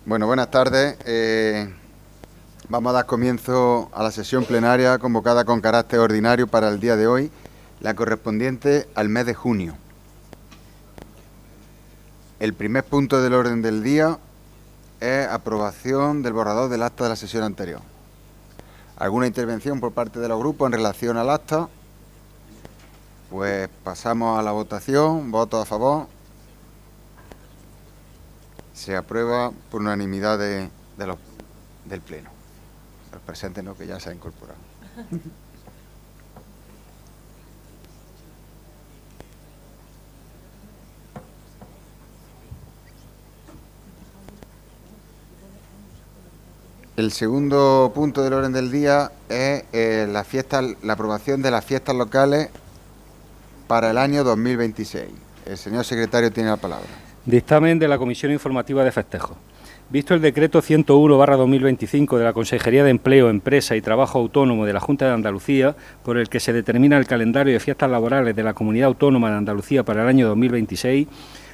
Bueno, buenas tardes. Vamos a dar comienzo a la sesión plenaria convocada con carácter ordinario para el día de hoy, la correspondiente al mes de junio. El primer punto del orden del día es aprobación del borrador del acta de la sesión anterior. ¿Alguna intervención por parte de los grupos en relación al acta? Pues pasamos a la votación. ¿Votos a favor? Se aprueba por unanimidad del Pleno. Los presentes no, que ya se ha incorporado. El segundo punto del orden del día es la aprobación de las fiestas locales para el año 2026. El señor secretario tiene la palabra. Dictamen de la Comisión Informativa de Festejos. Visto el decreto 101/2025 de la Consejería de Empleo, Empresa y Trabajo Autónomo de la Junta de Andalucía, por el que se determina el calendario de fiestas laborales de la Comunidad Autónoma de Andalucía para el año 2026,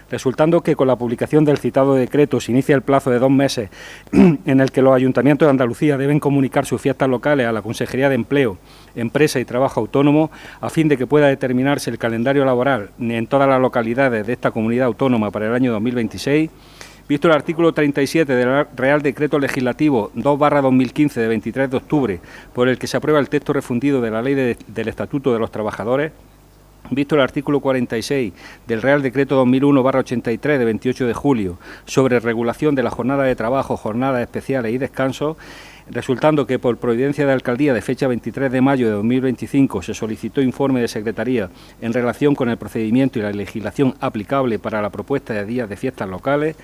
resultando que con la publicación del citado decreto se inicia el plazo de 2 meses en el que los ayuntamientos de Andalucía deben comunicar sus fiestas locales a la Consejería de Empleo, Empresa y Trabajo Autónomo, a fin de que pueda determinarse el calendario laboral en todas las localidades de esta comunidad autónoma para el año 2026, visto el artículo 37 del Real Decreto Legislativo 2/2015 de 23 de octubre, por el que se aprueba el texto refundido de la Ley del Estatuto de los Trabajadores, visto el artículo 46 del Real Decreto 2001/83 de 28 de julio sobre regulación de la jornada de trabajo, jornadas especiales y descansos, resultando que por providencia de Alcaldía de fecha 23 de mayo de 2025 se solicitó informe de Secretaría en relación con el procedimiento y la legislación aplicable para la propuesta de días de fiestas locales,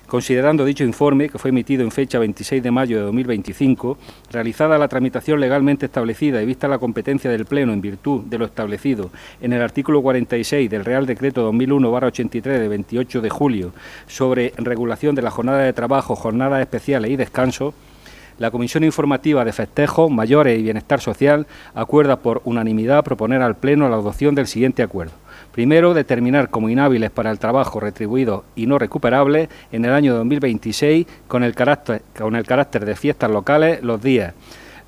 considerando dicho informe, que fue emitido en fecha 26 de mayo de 2025, realizada la tramitación legalmente establecida y vista la competencia del Pleno en virtud de lo establecido en el artículo 46 del Real Decreto 2001/83 de 28 de julio sobre regulación de la jornada de trabajo, jornadas especiales y descanso, la Comisión Informativa de Festejos, Mayores y Bienestar Social acuerda por unanimidad proponer al Pleno la adopción del siguiente acuerdo. Primero, determinar como inhábiles para el trabajo retribuido y no recuperables en el año 2026 con el carácter de fiestas locales los días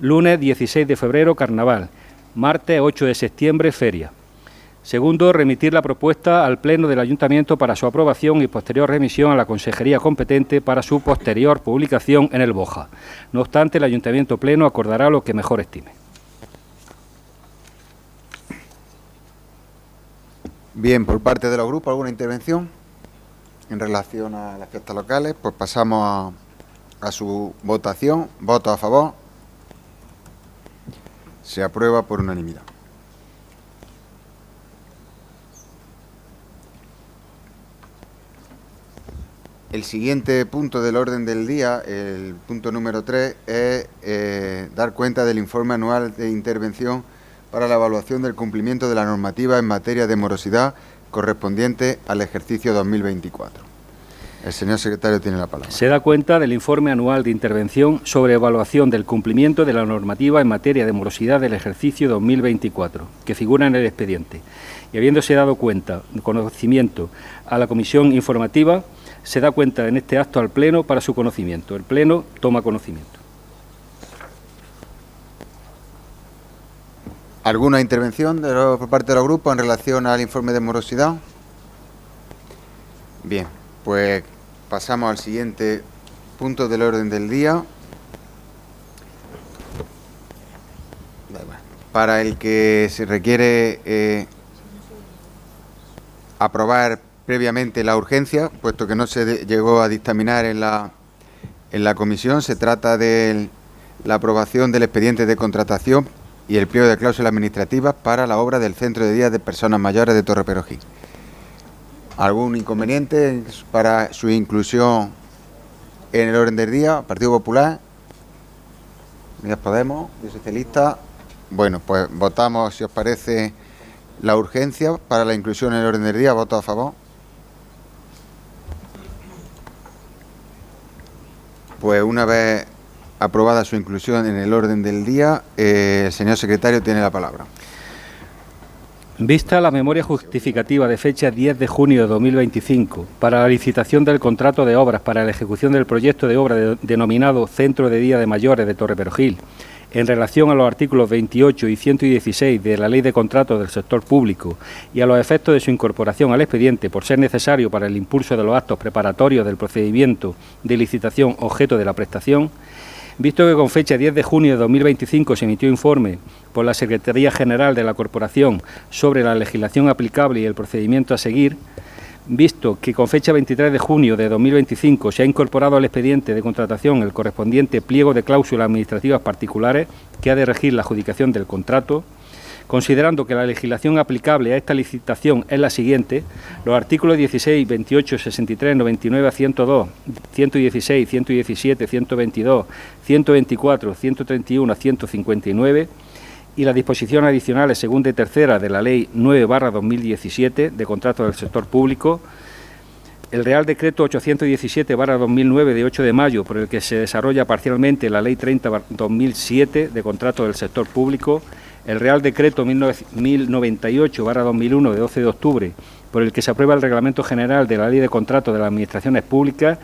lunes 16 de febrero, carnaval, martes 8 de septiembre, feria. Segundo, remitir la propuesta al Pleno del Ayuntamiento para su aprobación y posterior remisión a la Consejería competente para su posterior publicación en el BOJA. No obstante, el Ayuntamiento Pleno acordará lo que mejor estime. Bien, por parte de los grupos, ¿alguna intervención en relación a las fiestas locales? Pues pasamos a su votación. ¿Votos a favor? Se aprueba por unanimidad. El siguiente punto del orden del día, el punto número 3, es dar cuenta del informe anual de intervención para la evaluación del cumplimiento de la normativa en materia de morosidad correspondiente al ejercicio 2024. El señor secretario tiene la palabra. Se da cuenta del informe anual de intervención sobre evaluación del cumplimiento de la normativa en materia de morosidad del ejercicio 2024, que figura en el expediente. Y habiéndose dado cuenta, conocimiento a la Comisión Informativa, se da cuenta en este acto al Pleno para su conocimiento. El Pleno toma conocimiento. ¿Alguna intervención por parte de los grupos en relación al informe de morosidad? Bien, pues pasamos al siguiente punto del orden del día, para el que se requiere aprobar previamente la urgencia, puesto que no se llegó a dictaminar en la comisión. Se trata de la aprobación del expediente de contratación y el pliego de cláusulas administrativas para la obra del Centro de Día de Personas Mayores de Torreperogil. ¿Algún inconveniente para su inclusión en el orden del día? Partido Popular, Unidas Podemos, Socialista. Bueno, pues votamos, si os parece, la urgencia para la inclusión en el orden del día. ¿Voto a favor? Pues una vez aprobada su inclusión en el orden del día, el señor secretario tiene la palabra. Vista la memoria justificativa de fecha 10 de junio de 2025 para la licitación del contrato de obras para la ejecución del proyecto de obra denominado Centro de Día de Mayores de Torreperojil, en relación a los artículos 28 y 116 de la Ley de Contratos del Sector Público y a los efectos de su incorporación al expediente por ser necesario para el impulso de los actos preparatorios del procedimiento de licitación objeto de la prestación, visto que con fecha 10 de junio de 2025 se emitió informe por la Secretaría General de la Corporación sobre la legislación aplicable y el procedimiento a seguir, visto que con fecha 23 de junio de 2025 se ha incorporado al expediente de contratación el correspondiente pliego de cláusulas administrativas particulares que ha de regir la adjudicación del contrato, considerando que la legislación aplicable a esta licitación es la siguiente, los artículos 16, 28, 63, 99 a 102, 116, 117, 122, 124, 131 a 159 y las disposiciones adicionales segunda y tercera de la Ley 9/2017 de contratos del sector público, el Real Decreto 817/2009 de 8 de mayo, por el que se desarrolla parcialmente la Ley 30/2007 de contratos del sector público, el Real Decreto 1098/2001 de 12 de octubre, por el que se aprueba el Reglamento General de la Ley de Contratos de las Administraciones Públicas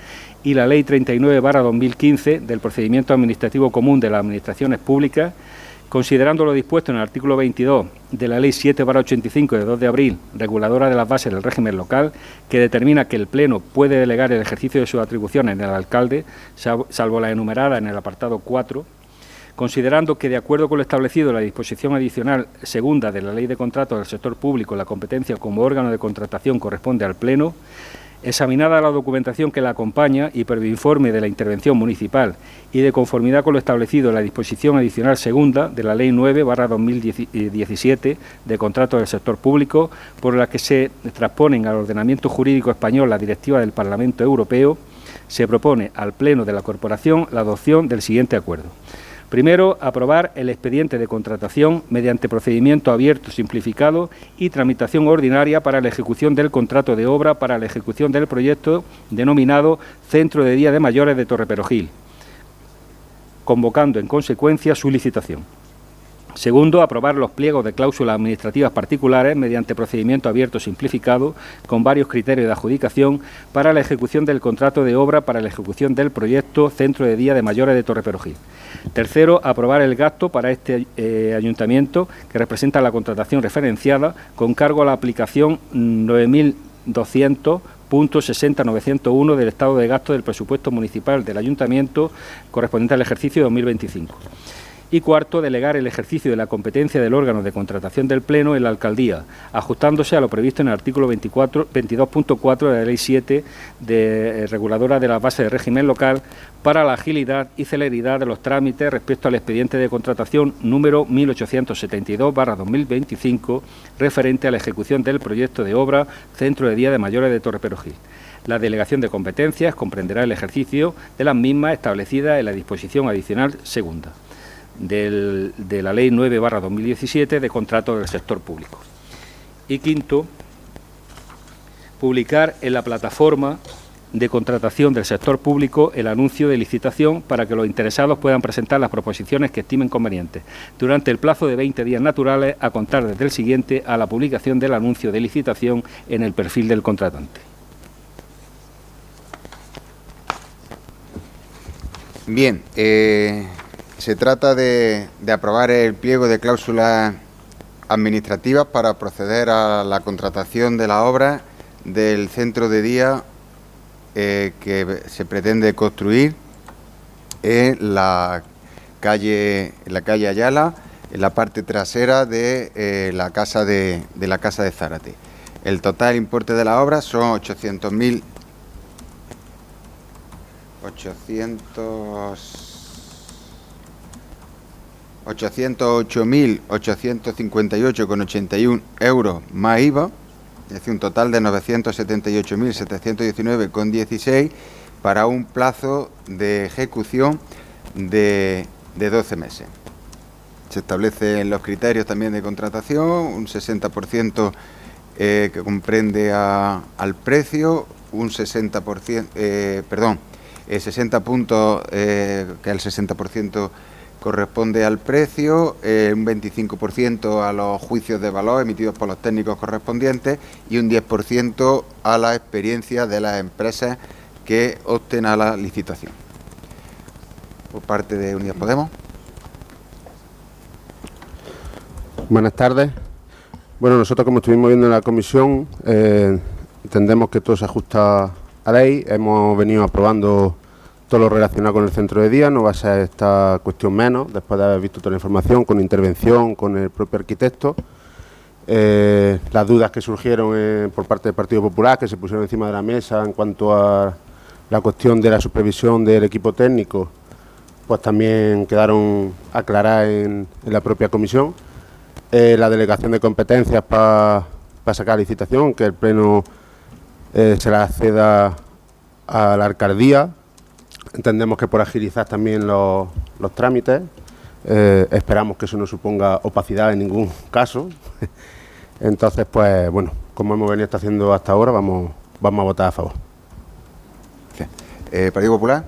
y la Ley 39/2015 del Procedimiento Administrativo Común de las Administraciones Públicas, considerando lo dispuesto en el artículo 22 de la Ley 7/85 de 2 de abril, reguladora de las bases del régimen local, que determina que el Pleno puede delegar el ejercicio de sus atribuciones en el alcalde, salvo la enumerada en el apartado 4, considerando que, de acuerdo con lo establecido en la disposición adicional segunda de la Ley de Contratos del Sector Público, la competencia como órgano de contratación corresponde al Pleno, examinada la documentación que la acompaña y previo informe de la intervención municipal y de conformidad con lo establecido en la disposición adicional segunda de la Ley 9/2017 de contratos del sector público, por la que se transponen al ordenamiento jurídico español la directiva del Parlamento Europeo, se propone al Pleno de la Corporación la adopción del siguiente acuerdo. Primero, aprobar el expediente de contratación mediante procedimiento abierto, simplificado y tramitación ordinaria para la ejecución del contrato de obra para la ejecución del proyecto denominado Centro de Día de Mayores de Torreperojil, convocando en consecuencia su licitación. Segundo, aprobar los pliegos de cláusulas administrativas particulares mediante procedimiento abierto simplificado con varios criterios de adjudicación para la ejecución del contrato de obra para la ejecución del proyecto Centro de Día de Mayores de Torreperojil. Tercero, aprobar el gasto para este ayuntamiento que representa la contratación referenciada con cargo a la aplicación 9.200.60.901 del estado de gasto del presupuesto municipal del ayuntamiento correspondiente al ejercicio 2025. Y cuarto, delegar el ejercicio de la competencia del órgano de contratación del Pleno en la Alcaldía, ajustándose a lo previsto en el artículo 22.4 de la Ley 7 reguladora de las bases de régimen local para la agilidad y celeridad de los trámites respecto al expediente de contratación número 1872/2025 referente a la ejecución del proyecto de obra Centro de Día de Mayores de Torreperojil. La delegación de competencias comprenderá el ejercicio de las mismas establecidas en la disposición adicional segunda de la Ley 9/2017 de contratos del sector público. Y quinto, publicar en la plataforma de contratación del sector público el anuncio de licitación para que los interesados puedan presentar las proposiciones que estimen convenientes durante el plazo de 20 días naturales a contar desde el siguiente a la publicación del anuncio de licitación en el perfil del contratante. Bien, se trata de aprobar el pliego de cláusulas administrativas para proceder a la contratación de la obra del centro de día que se pretende construir en la calle Ayala, en la parte trasera de la casa de Zárate. El total importe de la obra son 808.858,81 euros más IVA, es decir, un total de 978.719,16 para un plazo de ejecución de 12 meses. Se establecen los criterios también de contratación, un 60% que comprende al precio, un 60%, 60 puntos, que es el 60% corresponde al precio, un 25% a los juicios de valor emitidos por los técnicos correspondientes y un 10% a la experiencia de las empresas que opten a la licitación. Por parte de Unidas Podemos. Buenas tardes. Bueno, nosotros, como estuvimos viendo en la comisión, entendemos que todo se ajusta a ley. Hemos venido aprobando todo lo relacionado con el centro de día, no va a ser esta cuestión menos, después de haber visto toda la información, con intervención, con el propio arquitecto. Las dudas que surgieron por parte del Partido Popular, que se pusieron encima de la mesa en cuanto a la cuestión de la supervisión del equipo técnico, pues también quedaron aclaradas en la propia comisión. La delegación de competencias para sacar licitación, que el Pleno se la acceda a la alcaldía. Entendemos que por agilizar también los trámites, esperamos que eso no suponga opacidad en ningún caso. Entonces, pues bueno, como hemos venido haciendo hasta ahora, vamos a votar a favor. Partido Popular.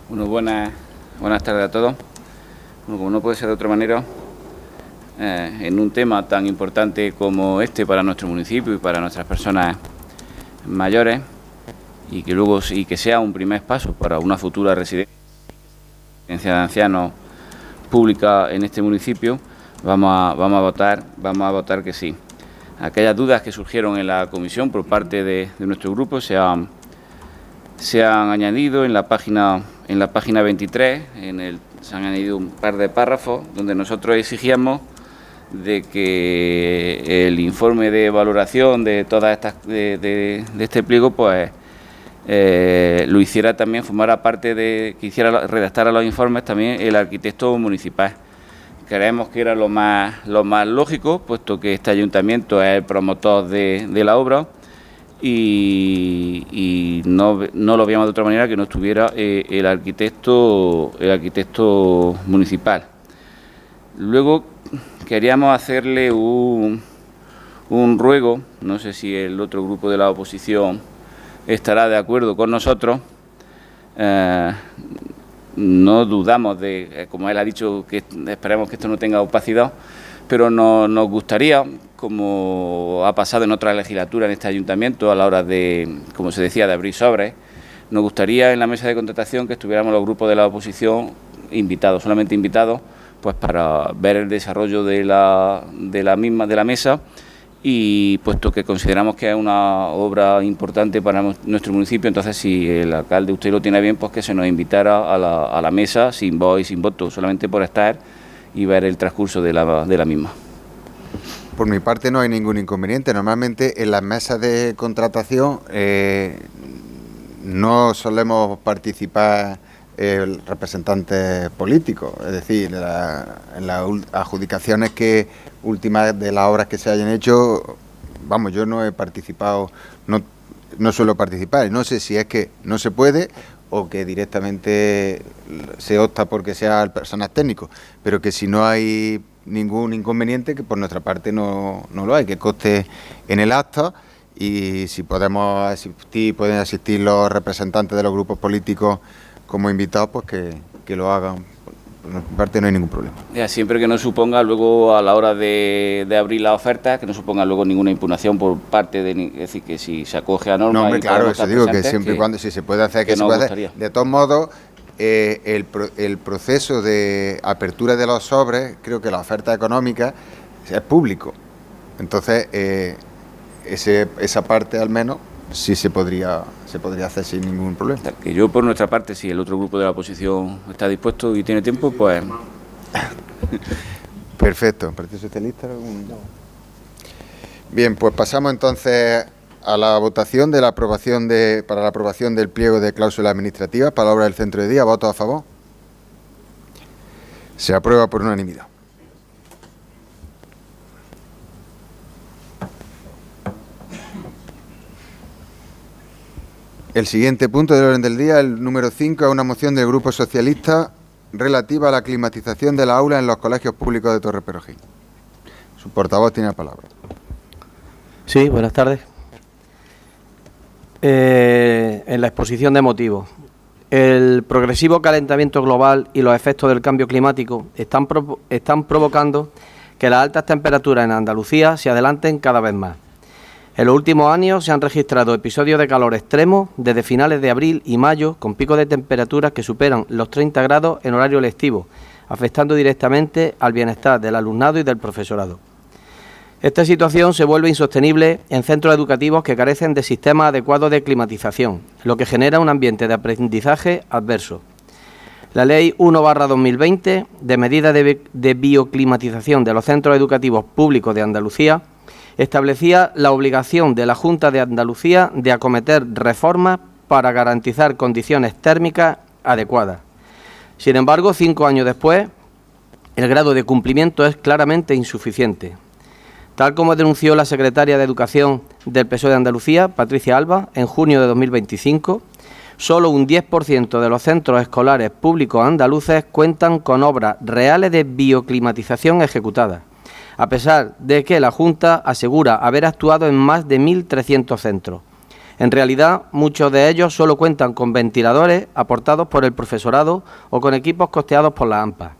Bueno, buenas tardes a todos. Bueno, como no puede ser de otra manera, en un tema tan importante como este para nuestro municipio y para nuestras personas mayores, y que sea un primer paso para una futura residencia de ancianos pública en este municipio, vamos a votar que sí. Aquellas dudas que surgieron en la comisión por parte de nuestro grupo se han añadido en la página 23, se han añadido un par de párrafos donde nosotros exigíamos de que el informe de valoración de todas estas de este pliego, pues lo hiciera también, formara parte de que redactara los informes también el arquitecto municipal. Creemos que era lo más lógico, puesto que este ayuntamiento es el promotor de la obra y no lo veíamos de otra manera que no estuviera el arquitecto municipal. Luego queríamos hacerle un ruego, no sé si el otro grupo de la oposición estará de acuerdo con nosotros. No dudamos de, como él ha dicho, que esperemos que esto no tenga opacidad, pero nos gustaría, como ha pasado en otras legislaturas en este ayuntamiento, a la hora de, como se decía, de abrir sobres, nos gustaría en la mesa de contratación que estuviéramos los grupos de la oposición invitados, solamente invitados, pues para ver el desarrollo de la mesa, y puesto que consideramos que es una obra importante para nuestro municipio, entonces si el alcalde usted lo tiene bien, pues que se nos invitara a la mesa sin voz y sin voto, solamente por estar y ver el transcurso de la misma. Por mi parte no hay ningún inconveniente. Normalmente en las mesas de contratación no solemos participar representantes políticos, es decir, en las adjudicaciones últimas de las obras que se hayan hecho, vamos, yo no he participado, no suelo participar, no sé si es que no se puede o que directamente se opta porque sea personas técnicos, pero que si no hay ningún inconveniente, que por nuestra parte no lo hay, que conste en el acta, y si pueden asistir los representantes de los grupos políticos como invitados, pues que lo hagan. Por nuestra parte no hay ningún problema. Ya, siempre que no suponga luego a la hora de abrir la oferta, que no suponga luego ninguna impugnación por parte de, es decir, que si se acoge a normas. No, hombre, claro, eso digo, que siempre y cuando si se puede hacer, que se puede hacer. De todos modos, el proceso de apertura de los sobres, creo que la oferta económica es público. Entonces, esa parte al menos sí se podría hacer sin ningún problema. Que yo, por nuestra parte, si el otro grupo de la oposición está dispuesto y tiene tiempo, pues... Perfecto. ¿Partido Socialista? Bien, pues pasamos entonces a la votación de la aprobación para la aprobación del pliego de cláusulas administrativas para la obra del centro de día. ¿Votos a favor? Se aprueba por unanimidad. El siguiente punto del orden del día, el número 5, es una moción del Grupo Socialista relativa a la climatización de la aula en los colegios públicos de Torreperogín. Su portavoz tiene la palabra. Sí, buenas tardes. En la exposición de motivos, El progresivo calentamiento global y los efectos del cambio climático están provocando que las altas temperaturas en Andalucía se adelanten cada vez más. En los últimos años se han registrado episodios de calor extremo desde finales de abril y mayo, con picos de temperaturas que superan los 30 grados en horario lectivo, afectando directamente al bienestar del alumnado y del profesorado. Esta situación se vuelve insostenible en centros educativos que carecen de sistemas adecuados de climatización, lo que genera un ambiente de aprendizaje adverso. La Ley 1/2020 de medidas de bioclimatización de los centros educativos públicos de Andalucía establecía la obligación de la Junta de Andalucía de acometer reformas para garantizar condiciones térmicas adecuadas. Sin embargo, 5 años después, el grado de cumplimiento es claramente insuficiente. Tal como denunció la secretaria de Educación del PSOE de Andalucía, Patricia Alba, en junio de 2025, solo un 10% de los centros escolares públicos andaluces cuentan con obras reales de bioclimatización ejecutadas, a pesar de que la Junta asegura haber actuado en más de 1.300 centros. En realidad, muchos de ellos solo cuentan con ventiladores aportados por el profesorado o con equipos costeados por la AMPA.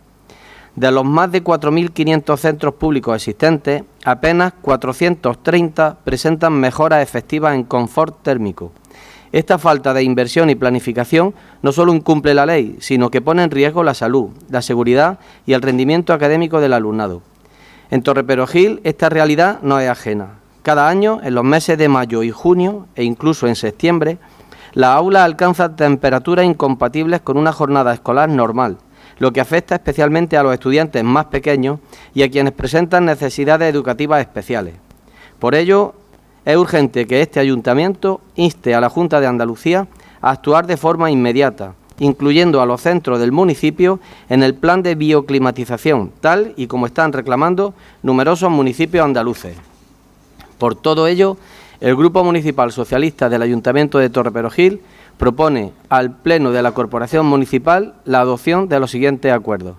De los más de 4.500 centros públicos existentes, apenas 430 presentan mejoras efectivas en confort térmico. Esta falta de inversión y planificación no solo incumple la ley, sino que pone en riesgo la salud, la seguridad y el rendimiento académico del alumnado. En Torreperogil esta realidad no es ajena. Cada año, en los meses de mayo y junio, e incluso en septiembre, las aulas alcanzan temperaturas incompatibles con una jornada escolar normal, lo que afecta especialmente a los estudiantes más pequeños y a quienes presentan necesidades educativas especiales. Por ello, es urgente que este ayuntamiento inste a la Junta de Andalucía a actuar de forma inmediata, incluyendo a los centros del municipio en el plan de bioclimatización, tal y como están reclamando numerosos municipios andaluces. Por todo ello, el Grupo Municipal Socialista del Ayuntamiento de Torreperogil propone al Pleno de la Corporación Municipal la adopción de los siguientes acuerdos.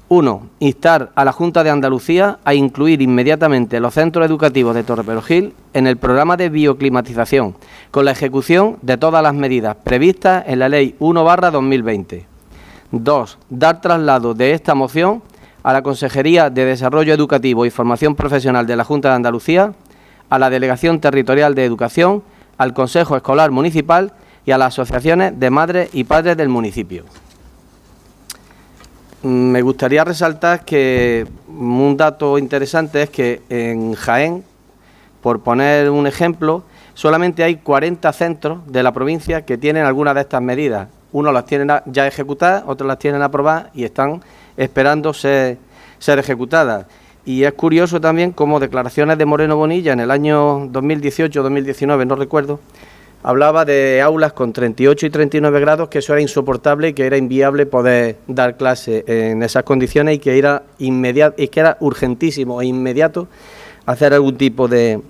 1. Instar a la Junta de Andalucía a incluir inmediatamente los centros educativos de Torreperogil en el programa de bioclimatización, con la ejecución de todas las medidas previstas en la Ley 1/2020. 2. Dar traslado de esta moción a la Consejería de Desarrollo Educativo y Formación Profesional de la Junta de Andalucía, a la Delegación Territorial de Educación, al Consejo Escolar Municipal y a las asociaciones de madres y padres del municipio. Me gustaría resaltar que un dato interesante es que en Jaén, por poner un ejemplo, solamente hay 40 centros de la provincia que tienen alguna de estas medidas. Unos las tienen ya ejecutadas, otros las tienen aprobadas y están esperando ser ejecutadas. Y es curioso también como declaraciones de Moreno Bonilla en el año 2018-2019, no recuerdo, hablaba de aulas con 38 y 39 grados, que eso era insoportable y que era inviable poder dar clase en esas condiciones y que era urgentísimo e inmediato hacer algún tipo de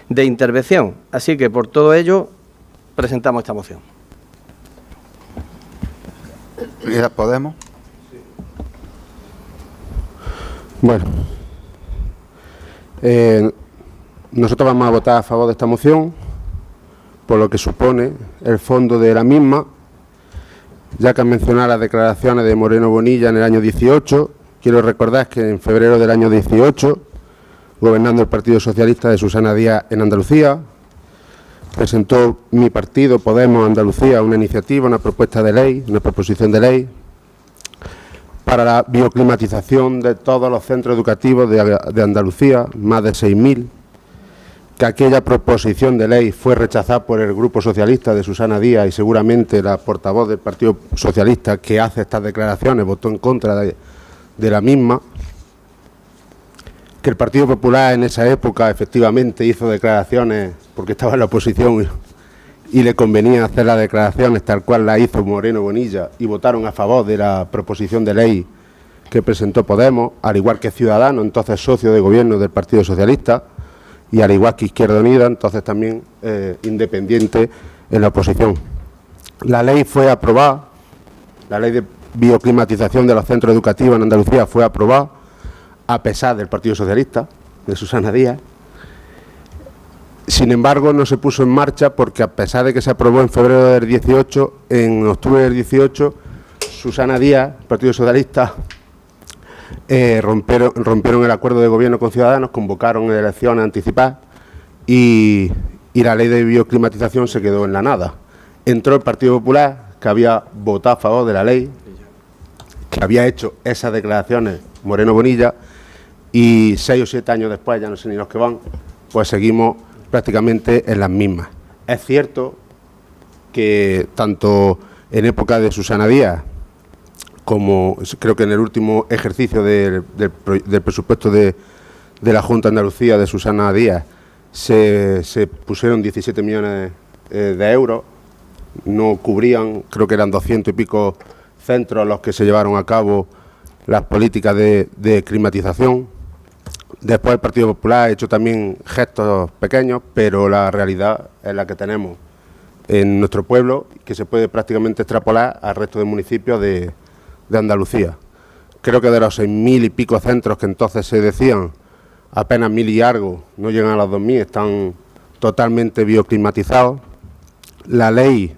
intervención. Así que por todo ello presentamos esta moción. Unidas Podemos. Bueno, nosotros vamos a votar a favor de esta moción, por lo que supone el fondo de la misma, ya que han mencionado las declaraciones de Moreno Bonilla en el año 18. Quiero recordar que en febrero del año 18, gobernando el Partido Socialista de Susana Díaz en Andalucía, presentó mi partido, Podemos Andalucía, una iniciativa, una propuesta de ley, una proposición de ley para la bioclimatización de todos los centros educativos de Andalucía, más de 6.000, que aquella proposición de ley fue rechazada por el Grupo Socialista de Susana Díaz y seguramente la portavoz del Partido Socialista que hace estas declaraciones votó en contra de la misma, que el Partido Popular en esa época efectivamente hizo declaraciones porque estaba en la oposición y le convenía hacer las declaraciones tal cual la hizo Moreno Bonilla y votaron a favor de la proposición de ley que presentó Podemos, al igual que Ciudadanos, entonces socio de gobierno del Partido Socialista, y al igual que Izquierda Unida, entonces también independiente en la oposición. La ley fue aprobada, la ley de bioclimatización de los centros educativos en Andalucía fue aprobada a pesar del Partido Socialista, de Susana Díaz. Sin embargo, no se puso en marcha porque, a pesar de que se aprobó en febrero del 18, en octubre del 18, Susana Díaz, Partido Socialista, rompieron el acuerdo de gobierno con Ciudadanos, convocaron elecciones anticipadas y la ley de bioclimatización se quedó en la nada. Entró el Partido Popular, que había votado a favor de la ley, que había hecho esas declaraciones Moreno Bonilla, y 6 o 7 años después, ya no sé ni los que van, pues seguimos prácticamente en las mismas. Es cierto que tanto en época de Susana Díaz, como creo que en el último ejercicio del presupuesto de la Junta de Andalucía de Susana Díaz, se pusieron 17 millones de euros, no cubrían, creo que eran 200 y pico centros los que se llevaron a cabo las políticas de climatización. Después el Partido Popular ha hecho también gestos pequeños, pero la realidad es la que tenemos en nuestro pueblo, que se puede prácticamente extrapolar al resto de municipios de Andalucía. Creo que de los 6.000 y pico centros que entonces se decían, apenas 1.000 y algo, no llegan a los 2.000, están totalmente bioclimatizados. La ley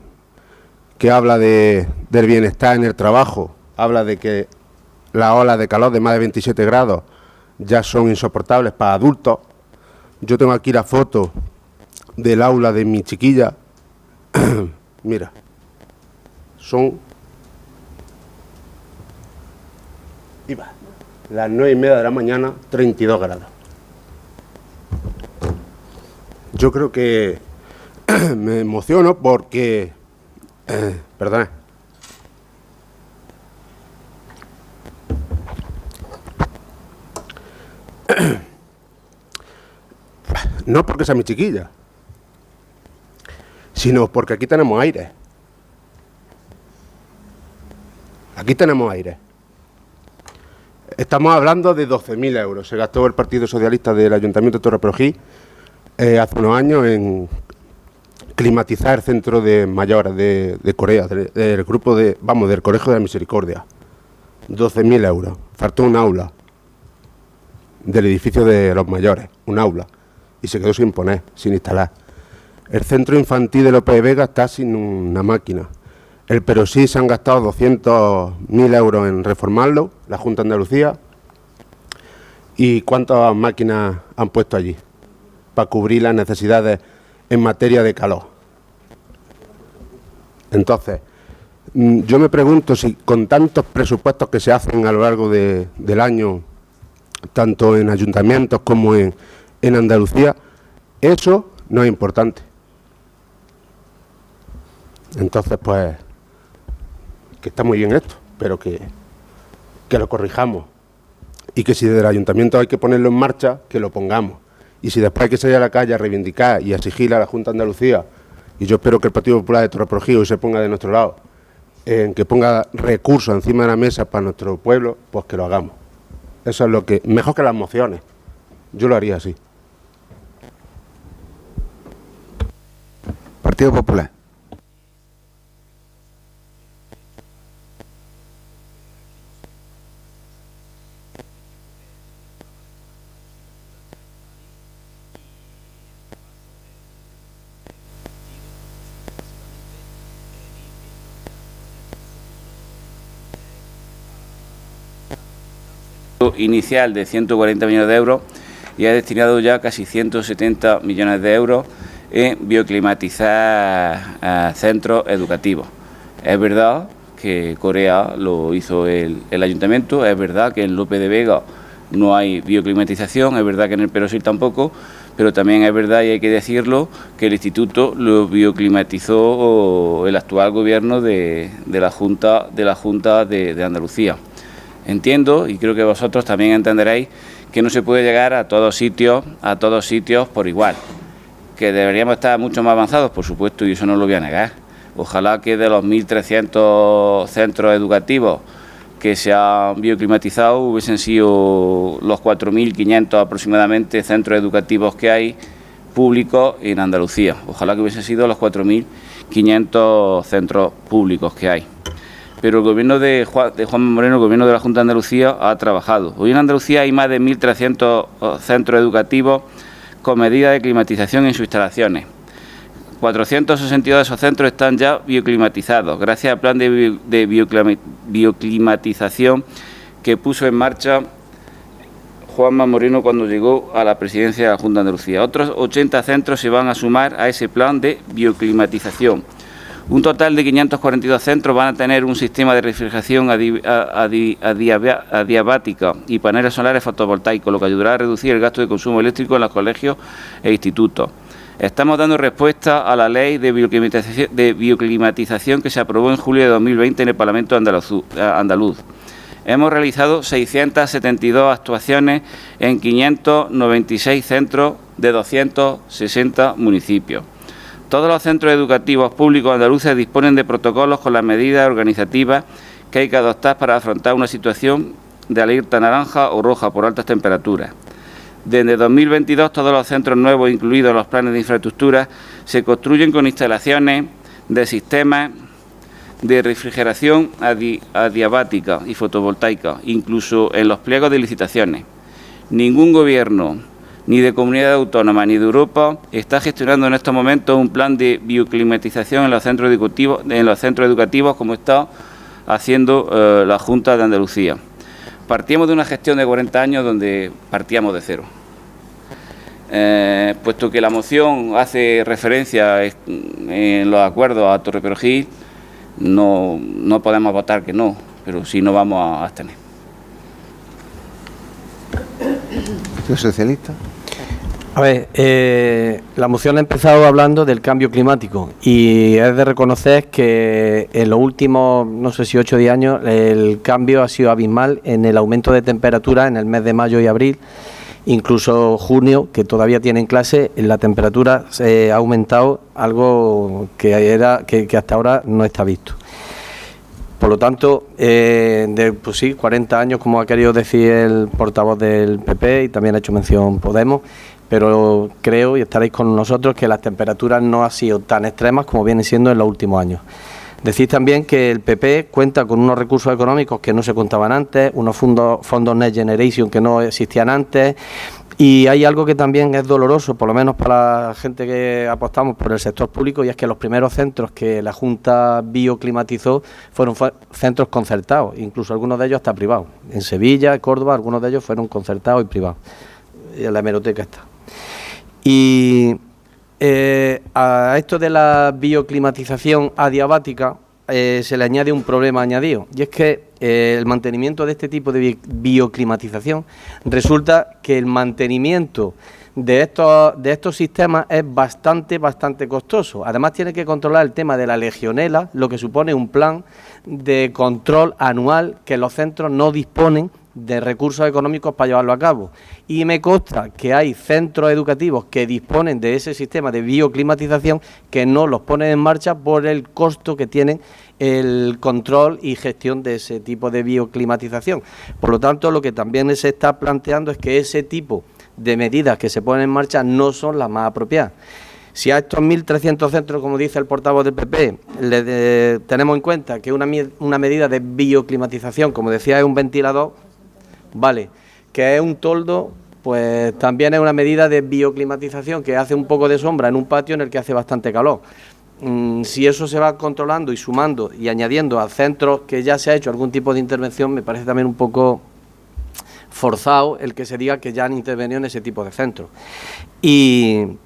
que habla del bienestar en el trabajo, habla de que las olas de calor de más de 27 grados ya son insoportables para adultos. Yo tengo aquí la foto del aula de mi chiquilla. Mira, son las 9:30 de la mañana, 32 grados. Yo creo que me emociono porque... perdona. No porque sea mi chiquilla, sino porque aquí tenemos aire. Aquí tenemos aire. Estamos hablando de 12.000 euros. Se gastó el Partido Socialista del Ayuntamiento de Torreperojil hace unos años en climatizar el centro de mayores de Corea, del grupo del Colegio de la Misericordia. 12.000 euros. Faltó un aula del edificio de los mayores, un aula, y se quedó sin poner, sin instalar. El centro infantil de López de Vega está sin una máquina. El Perosí se han gastado 200.000 euros en reformarlo, la Junta de Andalucía. ¿Y cuántas máquinas han puesto allí para cubrir las necesidades en materia de calor? Entonces, yo me pregunto si con tantos presupuestos que se hacen a lo largo del año, tanto en ayuntamientos como en Andalucía, eso no es importante. Entonces, pues, que está muy bien esto, pero que lo corrijamos. Y que si desde el ayuntamiento hay que ponerlo en marcha, que lo pongamos. Y si después hay que salir a la calle a reivindicar y a exigir a la Junta de Andalucía, y yo espero que el Partido Popular de Torreperojil se ponga de nuestro lado, en que ponga recursos encima de la mesa para nuestro pueblo, pues que lo hagamos. Eso es lo que... mejor que las mociones. Yo lo haría así. Partido Popular. Inicial de 140 millones de euros y ha destinado ya casi 170 millones de euros en bioclimatizar centros educativos. Es verdad que Corea lo hizo el ayuntamiento, es verdad que en López de Vega no hay bioclimatización, es verdad que en el Perosí tampoco, pero también es verdad, y hay que decirlo, que el instituto lo bioclimatizó el actual gobierno de la Junta de Andalucía. Entiendo, y creo que vosotros también entenderéis, que no se puede llegar a todos sitios por igual, que deberíamos estar mucho más avanzados, por supuesto, y eso no lo voy a negar. Ojalá que de los 1.300 centros educativos que se han bioclimatizado hubiesen sido los 4.500 aproximadamente centros educativos que hay públicos en Andalucía. Ojalá que hubiesen sido los 4.500 centros públicos que hay. Pero el gobierno de Juan Moreno, el gobierno de la Junta de Andalucía, ha trabajado. Hoy en Andalucía hay más de 1.300 centros educativos con medidas de climatización en sus instalaciones. 462 de esos centros están ya bioclimatizados, gracias al plan de bioclimatización que puso en marcha Juanma Moreno cuando llegó a la presidencia de la Junta de Andalucía. Otros 80 centros se van a sumar a ese plan de bioclimatización. Un total de 542 centros van a tener un sistema de refrigeración adiabática y paneles solares fotovoltaicos, lo que ayudará a reducir el gasto de consumo eléctrico en los colegios e institutos. Estamos dando respuesta a la ley de bioclimatización que se aprobó en julio de 2020 en el Parlamento andaluz. Hemos realizado 672 actuaciones en 596 centros de 260 municipios. Todos los centros educativos públicos andaluces disponen de protocolos con las medidas organizativas que hay que adoptar para afrontar una situación de alerta naranja o roja por altas temperaturas. Desde 2022, todos los centros nuevos, incluidos los planes de infraestructura, se construyen con instalaciones de sistemas de refrigeración adiabática y fotovoltaica, incluso en los pliegos de licitaciones. Ningún gobierno, ni de comunidad autónoma, ni de Europa, está gestionando en estos momentos un plan de bioclimatización en los centros educativos como está haciendo la Junta de Andalucía. Partíamos de una gestión de 40 años donde partíamos de cero. Puesto que la moción hace referencia en los acuerdos a Torre Perojil, no podemos votar que no, pero sí nos vamos a abstener. ¿Los socialistas? A ver, la moción ha empezado hablando del cambio climático y es de reconocer que en los últimos, no sé si 8 o 10 años, el cambio ha sido abismal en el aumento de temperatura en el mes de mayo y abril, incluso junio, que todavía tienen clase, la temperatura ha aumentado algo que hasta ahora no está visto. Por lo tanto, pues sí, 40 años, como ha querido decir el portavoz del PP y también ha hecho mención Podemos, pero creo, y estaréis con nosotros, que las temperaturas no han sido tan extremas como vienen siendo en los últimos años. Decís también que el PP cuenta con unos recursos económicos que no se contaban antes, unos fondos Next Generation que no existían antes, y hay algo que también es doloroso, por lo menos para la gente que apostamos por el sector público, y es que los primeros centros que la Junta bioclimatizó fueron centros concertados, incluso algunos de ellos hasta privados. En Sevilla, Córdoba, algunos de ellos fueron concertados y privados. En la hemeroteca está. Y a esto de la bioclimatización adiabática se le añade un problema añadido, y es que el mantenimiento de este tipo de bioclimatización, resulta que el mantenimiento de estos sistemas es bastante costoso. Además tiene que controlar el tema de la legionela, lo que supone un plan de control anual que los centros no disponen de recursos económicos para llevarlo a cabo. Y me consta que hay centros educativos que disponen de ese sistema de bioclimatización que no los ponen en marcha por el costo que tienen el control y gestión de ese tipo de bioclimatización. Por lo tanto, lo que también se está planteando es que ese tipo de medidas que se ponen en marcha no son las más apropiadas. Si a estos 1.300 centros, como dice el portavoz del PP, tenemos en cuenta que una medida de bioclimatización, como decía, es un ventilador, vale, que es un toldo, pues también es una medida de bioclimatización que hace un poco de sombra en un patio en el que hace bastante calor. Si eso se va controlando y sumando y añadiendo a centros que ya se ha hecho algún tipo de intervención, me parece también un poco forzado el que se diga que ya han intervenido en ese tipo de centros. Y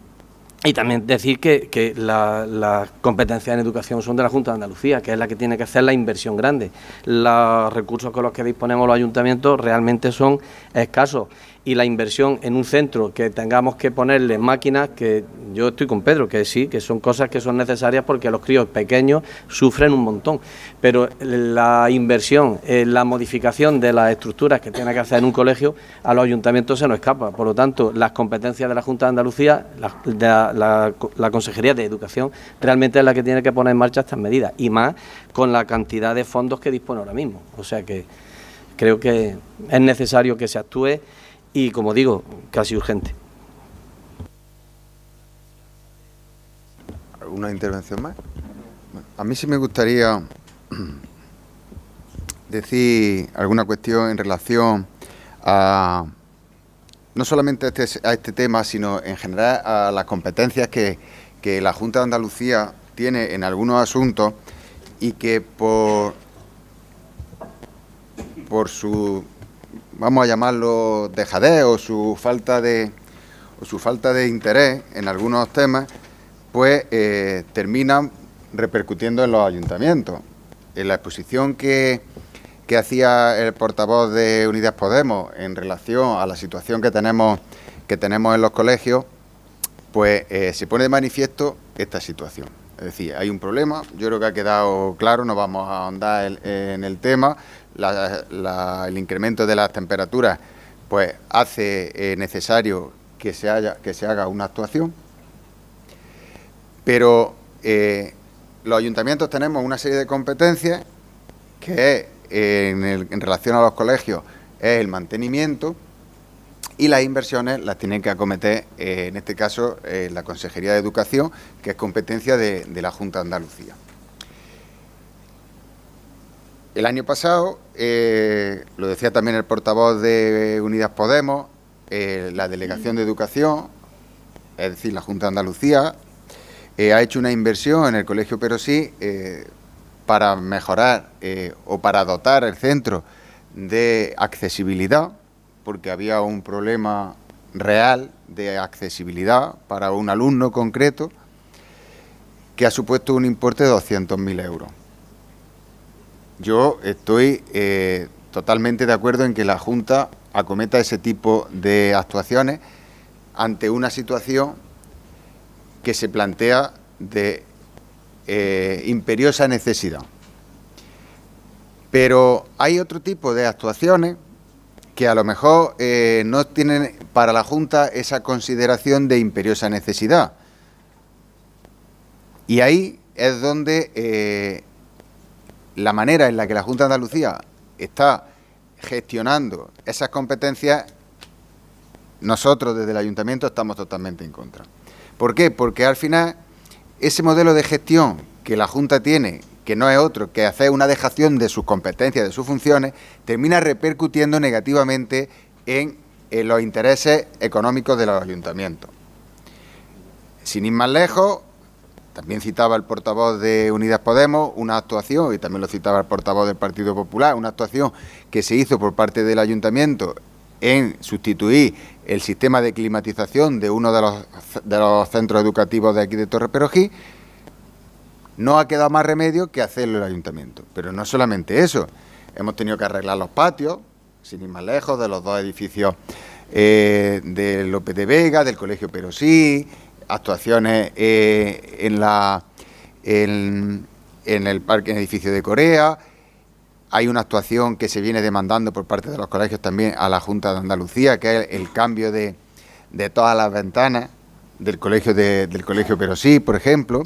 también decir que las competencias en educación son de la Junta de Andalucía, que es la que tiene que hacer la inversión grande. Los recursos con los que disponemos los ayuntamientos realmente son escasos, y la inversión en un centro que tengamos que ponerle máquinas, que yo estoy con Pedro, que sí, que son cosas que son necesarias porque los críos pequeños sufren un montón, pero la inversión, la modificación de las estructuras que tiene que hacer en un colegio, a los ayuntamientos se nos escapa. Por lo tanto, las competencias de la Junta de Andalucía, la Consejería de Educación, realmente es la que tiene que poner en marcha estas medidas, y más con la cantidad de fondos que dispone ahora mismo. O sea que creo que es necesario que se actúe y, como digo, casi urgente. ¿Alguna intervención más? Bueno, a mí sí me gustaría decir alguna cuestión en relación a no solamente a este tema, sino en general a las competencias que la Junta de Andalucía tiene en algunos asuntos y que por su, vamos a llamarlo, dejadez o su falta de interés en algunos temas, pues terminan repercutiendo en los ayuntamientos. En la exposición que hacía el portavoz de Unidas Podemos en relación a la situación que tenemos en los colegios, pues se pone de manifiesto esta situación. Es decir, hay un problema, yo creo que ha quedado claro, no vamos a ahondar en el tema. El incremento de las temperaturas pues hace necesario que se haga una actuación, pero los ayuntamientos tenemos una serie de competencias que es, en relación a los colegios, es el mantenimiento, y las inversiones las tienen que acometer, en este caso, la Consejería de Educación, que es competencia de la Junta de Andalucía. El año pasado, lo decía también el portavoz de Unidas Podemos, la Delegación de Educación, es decir, la Junta de Andalucía, ha hecho una inversión en el Colegio Perosí para mejorar o para dotar el centro de accesibilidad, porque había un problema real de accesibilidad para un alumno concreto, que ha supuesto un importe de 200.000 euros. Yo estoy totalmente de acuerdo en que la Junta acometa ese tipo de actuaciones ante una situación que se plantea de imperiosa necesidad. Pero hay otro tipo de actuaciones que a lo mejor no tienen para la Junta esa consideración de imperiosa necesidad. Y ahí es donde la manera en la que la Junta de Andalucía está gestionando esas competencias, nosotros desde el Ayuntamiento estamos totalmente en contra. ¿Por qué? Porque al final ese modelo de gestión que la Junta tiene, que no es otro que hacer una dejación de sus competencias, de sus funciones, termina repercutiendo negativamente en los intereses económicos de los ayuntamientos. Sin ir más lejos, también citaba el portavoz de Unidas Podemos una actuación, y también lo citaba el portavoz del Partido Popular, una actuación que se hizo por parte del ayuntamiento en sustituir el sistema de climatización de uno de los centros educativos de aquí de Torre Perojil. No ha quedado más remedio que hacerlo el ayuntamiento. Pero no solamente eso, hemos tenido que arreglar los patios, sin ir más lejos, de los dos edificios de López de Vega, del Colegio Perosí, actuaciones en el parque, en el edificio de Corea. Hay una actuación que se viene demandando por parte de los colegios también a la Junta de Andalucía, que es el cambio de todas las ventanas del colegio Perosí, por ejemplo,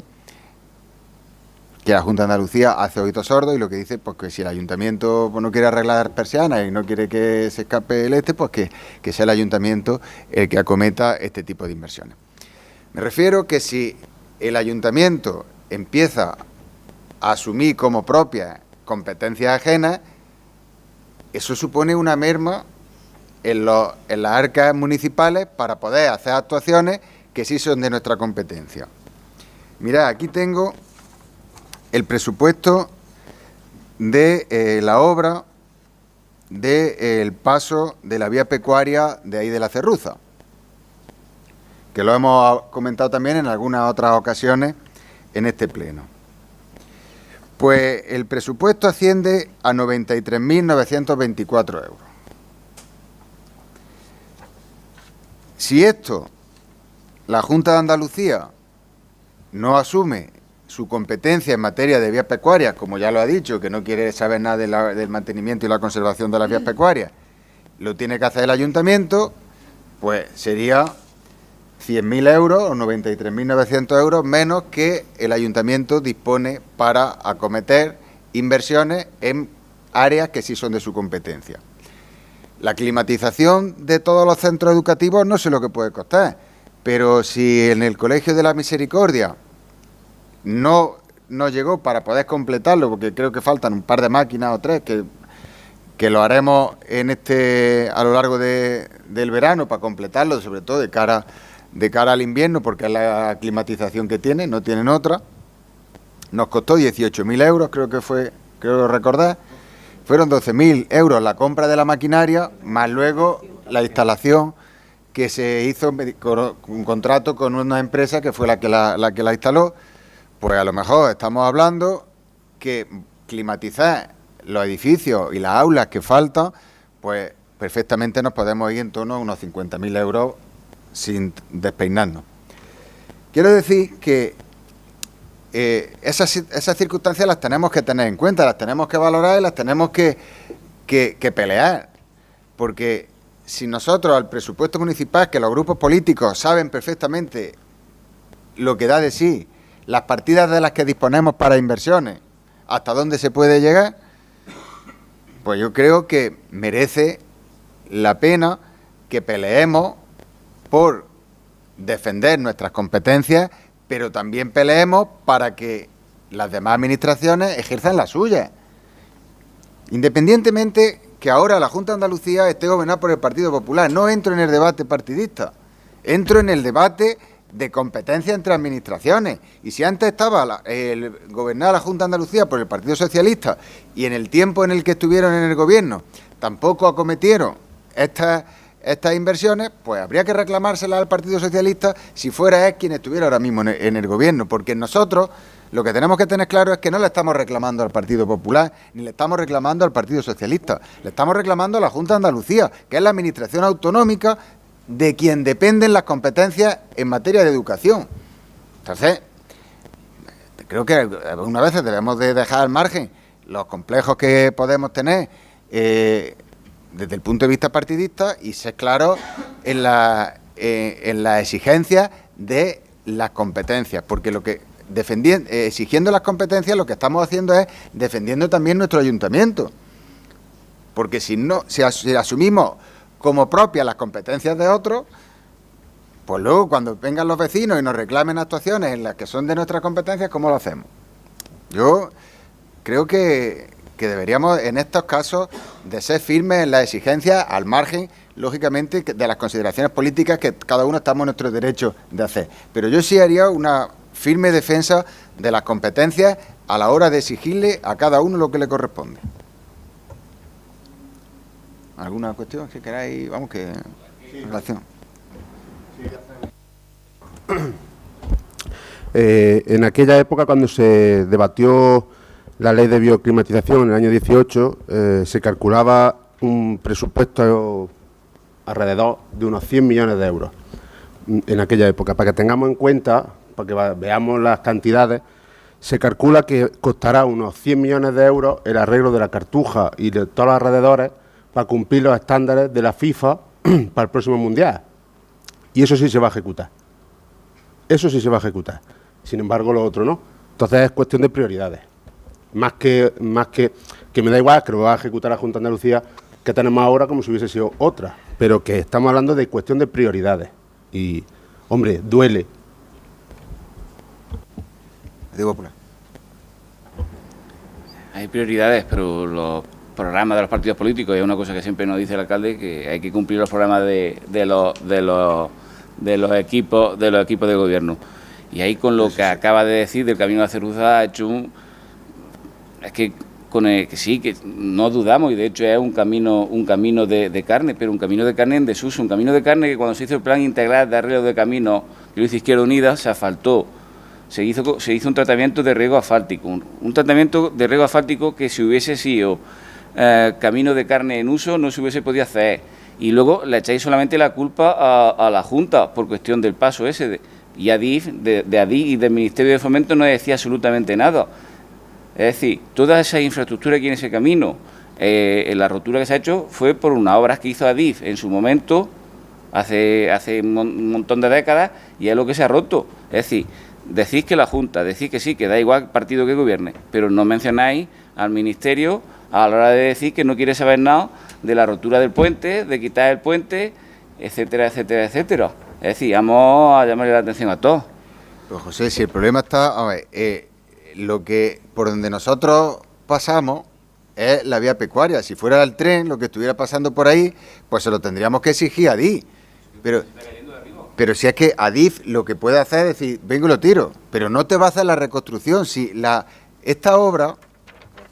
que la Junta de Andalucía hace oídos sordos y lo que dice, pues que si el ayuntamiento no quiere arreglar persianas y no quiere que se escape el pues que sea el ayuntamiento el que acometa este tipo de inversiones. Me refiero que si el ayuntamiento empieza a asumir como propias competencias ajenas, eso supone una merma en las arcas municipales para poder hacer actuaciones que sí son de nuestra competencia. Mirad, aquí tengo el presupuesto de la obra del paso de la vía pecuaria de ahí de la Cerruza, que lo hemos comentado también en algunas otras ocasiones en este pleno. Pues el presupuesto asciende a 93.924 euros. Si esto la Junta de Andalucía no asume su competencia en materia de vías pecuarias, como ya lo ha dicho, que no quiere saber nada del mantenimiento y la conservación de las vías pecuarias, lo tiene que hacer el ayuntamiento, pues sería 100.000 euros o 93.900 euros menos que el ayuntamiento dispone para acometer inversiones en áreas que sí son de su competencia. La climatización de todos los centros educativos no sé lo que puede costar, pero si en el Colegio de la Misericordia no llegó para poder completarlo, porque creo que faltan un par de máquinas o tres que lo haremos a lo largo del verano para completarlo, sobre todo de cara al invierno, porque es la climatización que tiene, no tienen otra. Nos costó 18.000 euros, creo recordar. Fueron 12.000 euros la compra de la maquinaria, más luego la instalación, que se hizo con un contrato con una empresa que fue la que la instaló. Pues a lo mejor estamos hablando que climatizar los edificios y las aulas que faltan, pues perfectamente nos podemos ir en torno a unos 50.000 euros sin despeinarnos. Quiero decir que esas circunstancias las tenemos que tener en cuenta, las tenemos que valorar y las tenemos que pelear, porque si nosotros al presupuesto municipal, que los grupos políticos saben perfectamente lo que da de sí, las partidas de las que disponemos para inversiones, hasta dónde se puede llegar, pues yo creo que merece la pena que peleemos por defender nuestras competencias, pero también peleemos para que las demás administraciones ejerzan las suyas. Independientemente que ahora la Junta de Andalucía esté gobernada por el Partido Popular, no entro en el debate partidista, entro en el debate de competencia entre administraciones. Y si antes estaba gobernada la Junta de Andalucía por el Partido Socialista y en el tiempo en el que estuvieron en el gobierno tampoco acometieron estas inversiones, pues habría que reclamárselas al Partido Socialista si fuera él quien estuviera ahora mismo en el gobierno, porque nosotros lo que tenemos que tener claro es que no le estamos reclamando al Partido Popular, ni le estamos reclamando al Partido Socialista, le estamos reclamando a la Junta de Andalucía, que es la administración autonómica de quien dependen las competencias en materia de educación. Entonces, creo que algunas veces debemos de dejar al margen los complejos que podemos tener desde el punto de vista partidista y ser claros en la exigencia de las competencias, porque exigiendo las competencias lo que estamos haciendo es defendiendo también nuestro ayuntamiento, porque si asumimos como propias las competencias de otros, pues luego cuando vengan los vecinos y nos reclamen actuaciones en las que son de nuestras competencias, ¿cómo lo hacemos? Yo creo que deberíamos en estos casos de ser firmes en las exigencias al margen, lógicamente, de las consideraciones políticas que cada uno estamos en nuestro derecho de hacer. Pero yo sí haría una firme defensa de las competencias a la hora de exigirle a cada uno lo que le corresponde. ¿Alguna cuestión que queráis? Vamos, que en relación. En aquella época, cuando se debatió la ley de bioclimatización en el año 18, se calculaba un presupuesto alrededor de unos 100 millones de euros en aquella época. Para que tengamos en cuenta, para que veamos las cantidades, se calcula que costará unos 100 millones de euros el arreglo de la Cartuja y de todos los alrededores para cumplir los estándares de la FIFA para el próximo Mundial. Y eso sí se va a ejecutar. Eso sí se va a ejecutar. Sin embargo, lo otro no. Entonces es cuestión de prioridades. Más que me da igual que lo va a ejecutar la Junta de Andalucía que tenemos ahora como si hubiese sido otra. Pero que estamos hablando de cuestión de prioridades. Y, hombre, duele. Hay prioridades, pero los programas de los partidos políticos, es una cosa que siempre nos dice el alcalde, que hay que cumplir los programas de los equipos de gobierno. Y ahí con lo que acaba de decir del Camino de la Ceruza ha hecho es que que sí, que no dudamos, y de hecho es un camino de carne, pero un camino de carne en desuso, un camino de carne que cuando se hizo el plan integral de arreglo de camino que lo hizo Izquierda Unida, se asfaltó, se hizo un tratamiento de riego asfáltico, un tratamiento de riego asfáltico que si hubiese sido camino de carne en uso no se hubiese podido hacer, y luego le echáis solamente la culpa a la Junta por cuestión del paso ese, y Adif, de Adif y del Ministerio de Fomento no decía absolutamente nada. Es decir, toda esa infraestructura aquí en ese camino, la rotura que se ha hecho fue por unas obras que hizo Adif en su momento, hace un montón de décadas, y es lo que se ha roto. Es decir, decís que la Junta, decís que sí, que da igual partido que gobierne, pero no mencionáis al Ministerio a la hora de decir que no quiere saber nada de la rotura del puente, de quitar el puente, etcétera, etcétera, etcétera. Es decir, vamos a llamarle la atención a todos. Pues José, si el problema está, por donde nosotros pasamos, es la vía pecuaria. Si fuera el tren, lo que estuviera pasando por ahí, pues se lo tendríamos que exigir a Adif. Pero si es que Adif lo que puede hacer es decir, vengo y lo tiro, pero no te va a hacer la reconstrucción. Si esta obra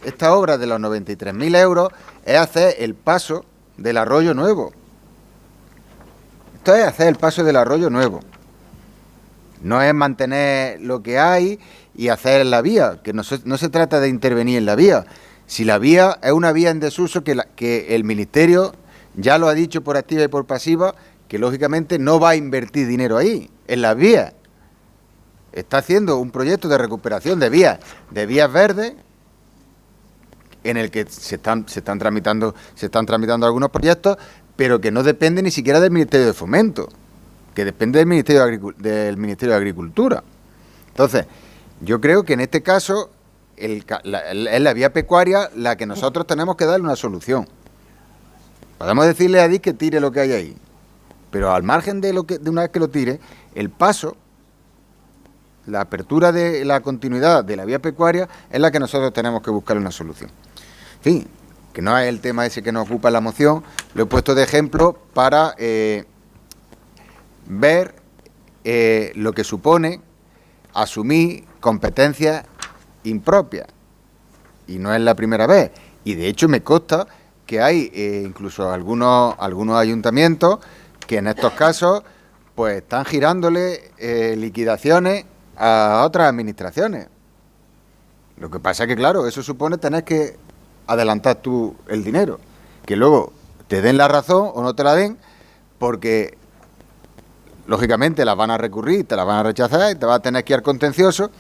de los 93.000 euros es hacer el paso del Arroyo Nuevo. Esto es hacer el paso del Arroyo Nuevo. No es mantener lo que hay y hacer la vía, que no se trata de intervenir en la vía. Si la vía es una vía en desuso que el Ministerio ya lo ha dicho por activa y por pasiva, que lógicamente no va a invertir dinero ahí, en las vías. Está haciendo un proyecto de recuperación de vías verdes, en el que se están tramitando algunos proyectos, pero que no depende ni siquiera del Ministerio de Fomento, que depende del Ministerio de Agricultura. Entonces, yo creo que en este caso es la vía pecuaria la que nosotros tenemos que darle una solución. Podemos decirle a Adif que tire lo que hay ahí, pero al margen de una vez que lo tire, el paso, la apertura de la continuidad de la vía pecuaria es la que nosotros tenemos que buscar una solución. En fin, que no es el tema ese que nos ocupa en la moción, lo he puesto de ejemplo para ver lo que supone asumir competencias impropias. Y no es la primera vez. Y de hecho me consta que hay incluso algunos ayuntamientos que en estos casos pues están girándole liquidaciones a otras administraciones. Lo que pasa es que, claro, eso supone tener que adelantar tú el dinero, que luego te den la razón o no te la den, porque lógicamente las van a recurrir, te las van a rechazar y te va a tener que ir al contencioso,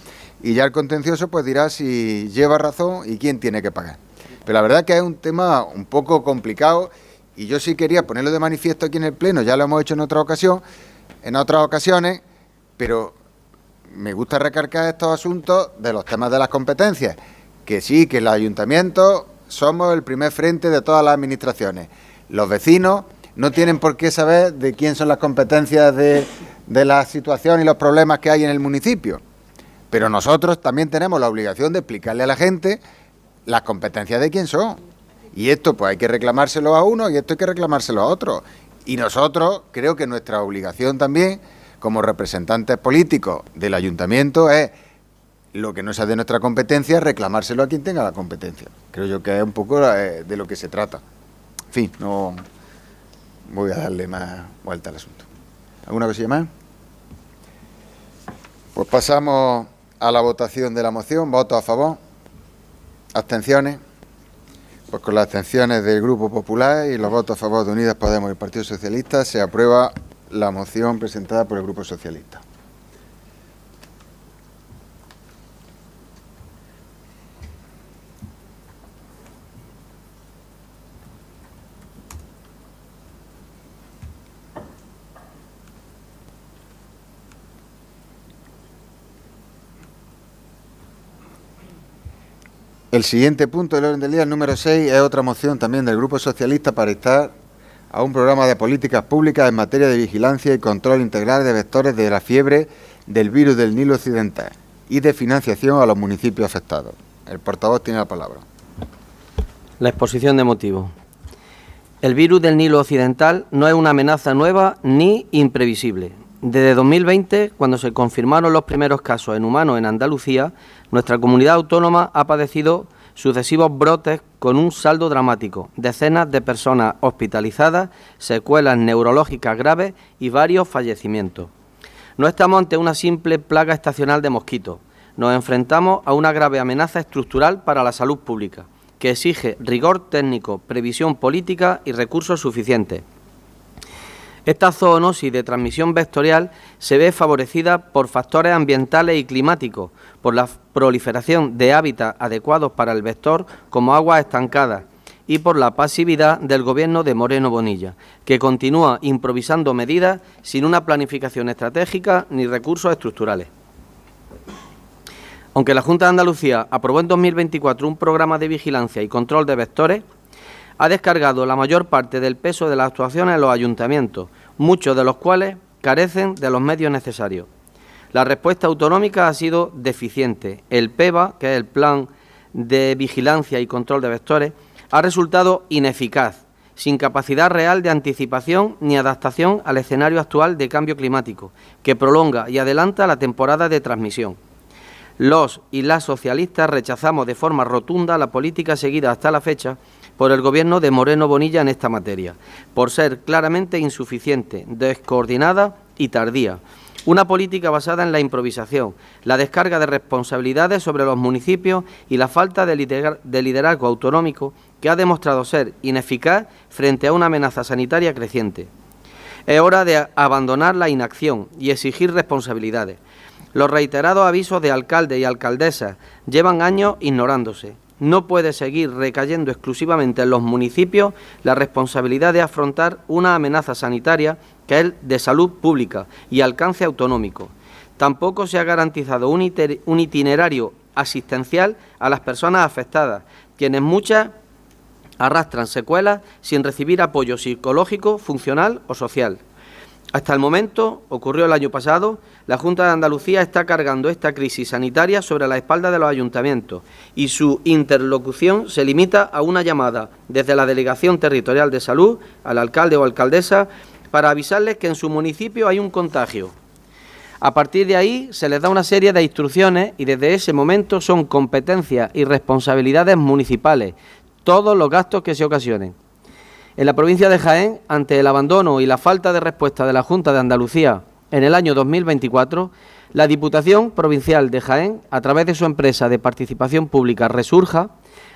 y ya el contencioso pues dirá si lleva razón y quién tiene que pagar. Pero la verdad es que es un tema un poco complicado, y yo sí quería ponerlo de manifiesto aquí en el Pleno, ya lo hemos hecho en otras ocasiones, pero me gusta recalcar estos asuntos de los temas de las competencias, que sí, que los ayuntamientos somos el primer frente de todas las administraciones. Los vecinos no tienen por qué saber de quién son las competencias de la situación y los problemas que hay en el municipio, pero nosotros también tenemos la obligación de explicarle a la gente las competencias de quién son. Y esto pues hay que reclamárselo a uno y esto hay que reclamárselo a otro. Y nosotros creo que nuestra obligación también, como representantes políticos del ayuntamiento, es lo que no sea de nuestra competencia, reclamárselo a quien tenga la competencia. Creo yo que es un poco de lo que se trata. En fin, no voy a darle más vuelta al asunto. ¿Alguna cosilla más? Pues pasamos a la votación de la moción. ¿Votos a favor? ¿Abstenciones? Pues con las abstenciones del Grupo Popular y los votos a favor de Unidas Podemos y el Partido Socialista se aprueba la moción presentada por el Grupo Socialista. El siguiente punto del orden del día, el número 6, es otra moción también del Grupo Socialista para instar a un programa de políticas públicas en materia de vigilancia y control integral de vectores de la fiebre del virus del Nilo Occidental y de financiación a los municipios afectados. El portavoz tiene la palabra. La exposición de motivos. El virus del Nilo Occidental no es una amenaza nueva ni imprevisible. Desde 2020, cuando se confirmaron los primeros casos en humanos en Andalucía, nuestra comunidad autónoma ha padecido sucesivos brotes con un saldo dramático, decenas de personas hospitalizadas, secuelas neurológicas graves y varios fallecimientos. No estamos ante una simple plaga estacional de mosquitos, nos enfrentamos a una grave amenaza estructural para la salud pública, que exige rigor técnico, previsión política y recursos suficientes. Esta zoonosis de transmisión vectorial se ve favorecida por factores ambientales y climáticos, por la proliferación de hábitats adecuados para el vector como aguas estancadas y por la pasividad del Gobierno de Moreno Bonilla, que continúa improvisando medidas sin una planificación estratégica ni recursos estructurales. Aunque la Junta de Andalucía aprobó en 2024 un programa de vigilancia y control de vectores, ha descargado la mayor parte del peso de las actuaciones en los ayuntamientos, muchos de los cuales carecen de los medios necesarios. La respuesta autonómica ha sido deficiente. El PEVA, que es el Plan de vigilancia y control de vectores ha resultado ineficaz, sin capacidad real de anticipación ni adaptación al escenario actual de cambio climático, que prolonga y adelanta la temporada de transmisión. Los y las socialistas rechazamos de forma rotunda la política seguida hasta la fecha por el Gobierno de Moreno Bonilla en esta materia, por ser claramente insuficiente, descoordinada y tardía. Una política basada en la improvisación, la descarga de responsabilidades sobre los municipios y la falta de liderazgo autonómico que ha demostrado ser ineficaz frente a una amenaza sanitaria creciente. Es hora de abandonar la inacción y exigir responsabilidades. Los reiterados avisos de alcaldes y alcaldesas llevan años ignorándose. No puede seguir recayendo exclusivamente en los municipios la responsabilidad de afrontar una amenaza sanitaria que es de salud pública y alcance autonómico. Tampoco se ha garantizado un itinerario asistencial a las personas afectadas, quienes muchas arrastran secuelas sin recibir apoyo psicológico, funcional o social. Hasta el momento, ocurrió el año pasado, la Junta de Andalucía está cargando esta crisis sanitaria sobre la espalda de los ayuntamientos y su interlocución se limita a una llamada desde la Delegación Territorial de Salud al alcalde o alcaldesa para avisarles que en su municipio hay un contagio. A partir de ahí se les da una serie de instrucciones y desde ese momento son competencias y responsabilidades municipales todos los gastos que se ocasionen. En la provincia de Jaén, ante el abandono y la falta de respuesta de la Junta de Andalucía en el año 2024, la Diputación Provincial de Jaén, a través de su empresa de participación pública Resurja,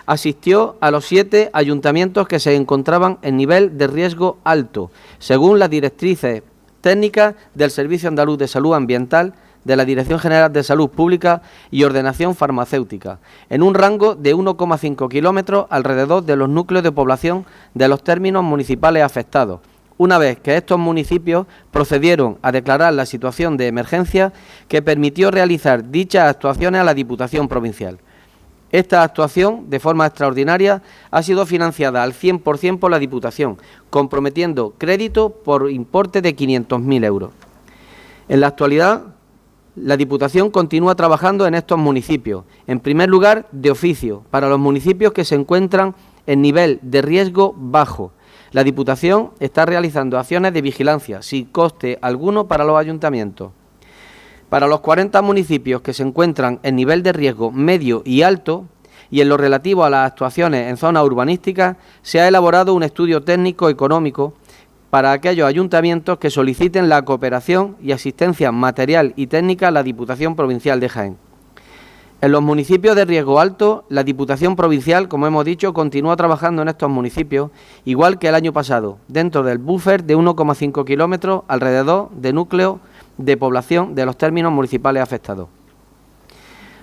asistió a los 7 ayuntamientos que se encontraban en nivel de riesgo alto, según las directrices técnicas del Servicio Andaluz de Salud Ambiental, de la Dirección General de Salud Pública y Ordenación Farmacéutica, en un rango de 1,5 kilómetros alrededor de los núcleos de población de los términos municipales afectados, una vez que estos municipios procedieron a declarar la situación de emergencia que permitió realizar dichas actuaciones a la Diputación Provincial. Esta actuación, de forma extraordinaria, ha sido financiada al 100% por la Diputación, comprometiendo crédito por importe de 500.000 euros. En la actualidad, la Diputación continúa trabajando en estos municipios, en primer lugar de oficio, para los municipios que se encuentran en nivel de riesgo bajo. La Diputación está realizando acciones de vigilancia, sin coste alguno para los ayuntamientos. Para los 40 municipios que se encuentran en nivel de riesgo medio y alto, y en lo relativo a las actuaciones en zonas urbanísticas, se ha elaborado un estudio técnico económico para aquellos ayuntamientos que soliciten la cooperación y asistencia material y técnica a la Diputación Provincial de Jaén. En los municipios de riesgo alto, la Diputación Provincial, como hemos dicho, continúa trabajando en estos municipios, igual que el año pasado, dentro del buffer de 1,5 kilómetros alrededor de núcleos de población de los términos municipales afectados.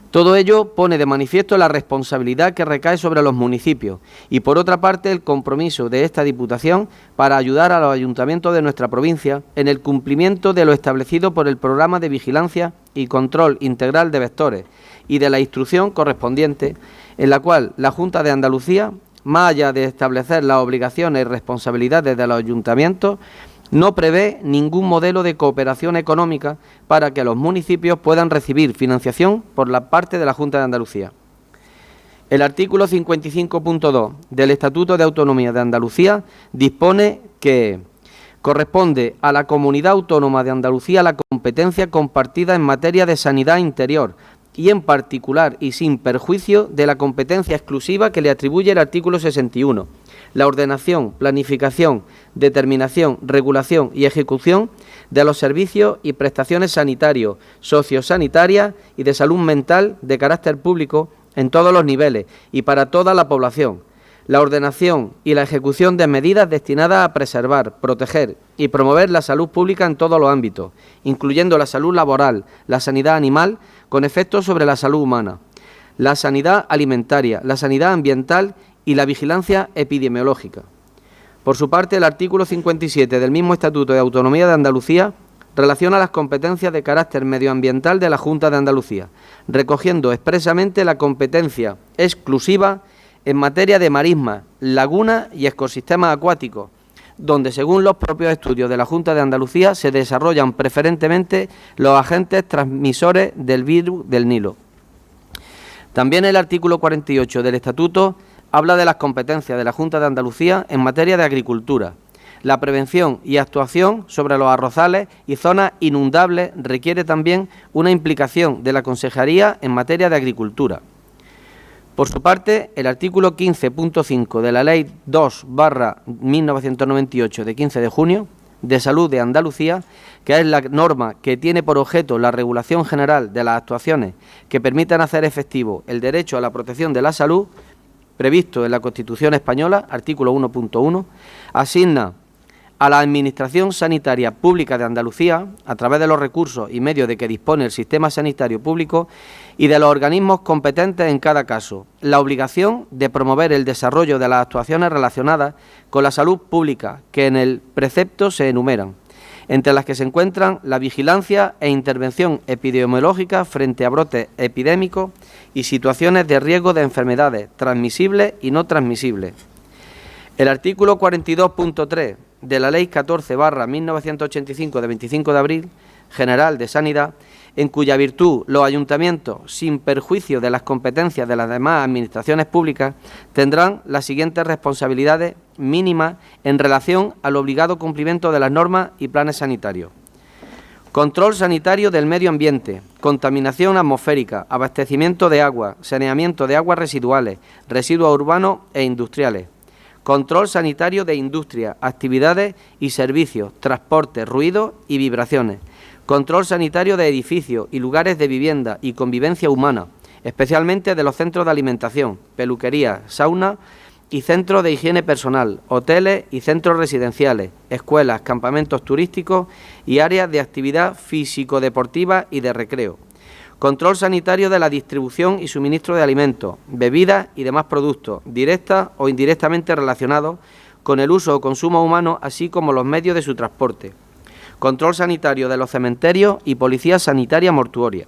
Todo ello pone de manifiesto la responsabilidad que recae sobre los municipios y, por otra parte, el compromiso de esta Diputación para ayudar a los ayuntamientos de nuestra provincia en el cumplimiento de lo establecido por el Programa de Vigilancia y Control Integral de Vectores y de la instrucción correspondiente, en la cual la Junta de Andalucía, más allá de establecer las obligaciones y responsabilidades de los ayuntamientos, no prevé ningún modelo de cooperación económica para que los municipios puedan recibir financiación por la parte de la Junta de Andalucía. El artículo 55.2 del Estatuto de Autonomía de Andalucía dispone que corresponde a la Comunidad Autónoma de Andalucía la competencia compartida en materia de sanidad interior y en particular y sin perjuicio de la competencia exclusiva que le atribuye el artículo 61. La ordenación, planificación, determinación, regulación y ejecución de los servicios y prestaciones sanitarios, sociosanitarias y de salud mental de carácter público en todos los niveles y para toda la población. La ordenación y la ejecución de medidas destinadas a preservar, proteger y promover la salud pública en todos los ámbitos, incluyendo la salud laboral, la sanidad animal con efectos sobre la salud humana, la sanidad alimentaria, la sanidad ambiental y la vigilancia epidemiológica. Por su parte, el artículo 57 del mismo Estatuto de Autonomía de Andalucía relaciona las competencias de carácter medioambiental de la Junta de Andalucía, recogiendo expresamente la competencia exclusiva en materia de marismas, lagunas y ecosistemas acuáticos, donde, según los propios estudios de la Junta de Andalucía, se desarrollan preferentemente los agentes transmisores del virus del Nilo. También el artículo 48 del Estatuto habla de las competencias de la Junta de Andalucía en materia de agricultura. La prevención y actuación sobre los arrozales y zonas inundables requiere también una implicación de la Consejería en materia de agricultura. Por su parte, el artículo 15.5 de la Ley 2/1998 de 15 de junio de Salud de Andalucía, que es la norma que tiene por objeto la regulación general de las actuaciones que permitan hacer efectivo el derecho a la protección de la salud, previsto en la Constitución española, artículo 1.1, asigna a la Administración Sanitaria Pública de Andalucía, a través de los recursos y medios de que dispone el sistema sanitario público y de los organismos competentes en cada caso, la obligación de promover el desarrollo de las actuaciones relacionadas con la salud pública que en el precepto se enumeran, entre las que se encuentran la vigilancia e intervención epidemiológica frente a brotes epidémicos y situaciones de riesgo de enfermedades transmisibles y no transmisibles. El artículo 42.3 de la Ley 14/1985 de 25 de abril, General de Sanidad, en cuya virtud los ayuntamientos, sin perjuicio de las competencias de las demás administraciones públicas, tendrán las siguientes responsabilidades mínimas en relación al obligado cumplimiento de las normas y planes sanitarios. Control sanitario del medio ambiente, contaminación atmosférica, abastecimiento de agua, saneamiento de aguas residuales, residuos urbanos e industriales. Control sanitario de industria, actividades y servicios, transporte, ruido y vibraciones. Control sanitario de edificios y lugares de vivienda y convivencia humana, especialmente de los centros de alimentación, peluquerías, saunas y centros de higiene personal, hoteles y centros residenciales, escuelas, campamentos turísticos y áreas de actividad físico-deportiva y de recreo. Control sanitario de la distribución y suministro de alimentos, bebidas y demás productos, directa o indirectamente relacionados con el uso o consumo humano, así como los medios de su transporte. Control sanitario de los cementerios y policía sanitaria mortuoria.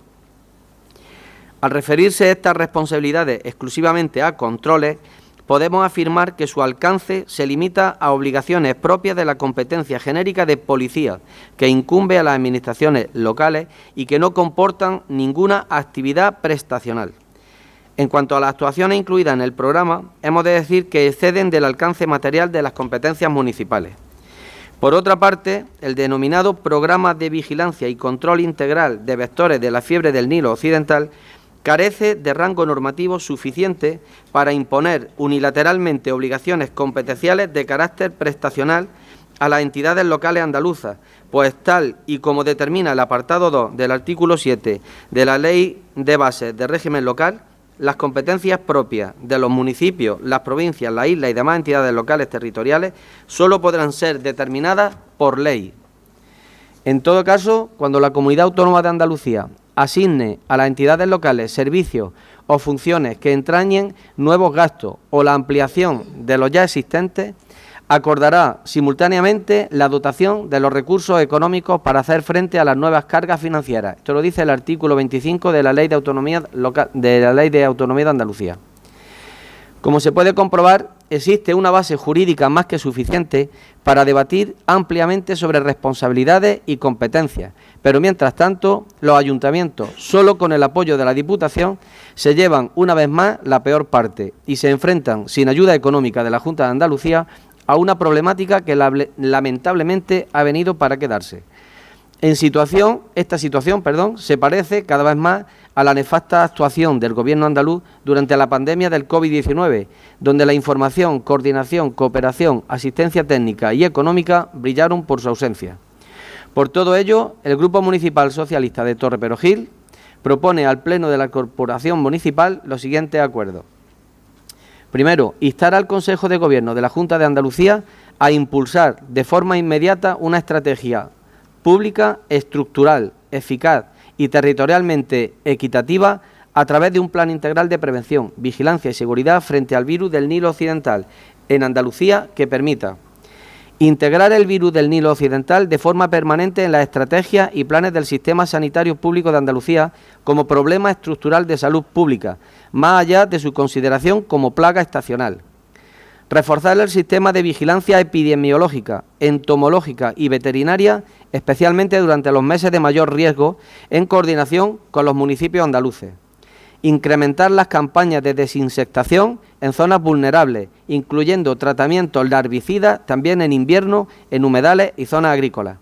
Al referirse estas responsabilidades exclusivamente a controles, podemos afirmar que su alcance se limita a obligaciones propias de la competencia genérica de policía, que incumbe a las administraciones locales y que no comportan ninguna actividad prestacional. En cuanto a las actuaciones incluidas en el programa, hemos de decir que exceden del alcance material de las competencias municipales. Por otra parte, el denominado Programa de Vigilancia y Control Integral de Vectores de la Fiebre del Nilo Occidental carece de rango normativo suficiente para imponer unilateralmente obligaciones competenciales de carácter prestacional a las entidades locales andaluzas, pues tal y como determina el apartado 2 del artículo 7 de la Ley de Bases de Régimen Local, las competencias propias de los municipios, las provincias, las islas y demás entidades locales territoriales solo podrán ser determinadas por ley. En todo caso, cuando la Comunidad Autónoma de Andalucía asigne a las entidades locales servicios o funciones que entrañen nuevos gastos o la ampliación de los ya existentes, acordará simultáneamente la dotación de los recursos económicos para hacer frente a las nuevas cargas financieras. Esto lo dice el artículo 25 de la Ley de Autonomía Local, de la Ley de Autonomía de Andalucía. Como se puede comprobar, existe una base jurídica más que suficiente para debatir ampliamente sobre responsabilidades y competencias, pero mientras tanto, los ayuntamientos, solo con el apoyo de la Diputación, se llevan una vez más la peor parte y se enfrentan, sin ayuda económica de la Junta de Andalucía, a una problemática que lamentablemente ha venido para quedarse. Esta situación se parece cada vez más a la nefasta actuación del Gobierno andaluz durante la pandemia del COVID-19, donde la información, coordinación, cooperación, asistencia técnica y económica brillaron por su ausencia. Por todo ello, el Grupo Municipal Socialista de Torre Perojil propone al Pleno de la Corporación Municipal los siguientes acuerdos. Primero, instar al Consejo de Gobierno de la Junta de Andalucía a impulsar de forma inmediata una estrategia pública, estructural, eficaz y territorialmente equitativa a través de un plan integral de prevención, vigilancia y seguridad frente al virus del Nilo Occidental en Andalucía que permita integrar el virus del Nilo Occidental de forma permanente en las estrategias y planes del Sistema Sanitario Público de Andalucía como problema estructural de salud pública, más allá de su consideración como plaga estacional. Reforzar el sistema de vigilancia epidemiológica, entomológica y veterinaria, especialmente durante los meses de mayor riesgo, en coordinación con los municipios andaluces. Incrementar las campañas de desinsectación en zonas vulnerables, incluyendo tratamientos larvicidas también en invierno en humedales y zonas agrícolas.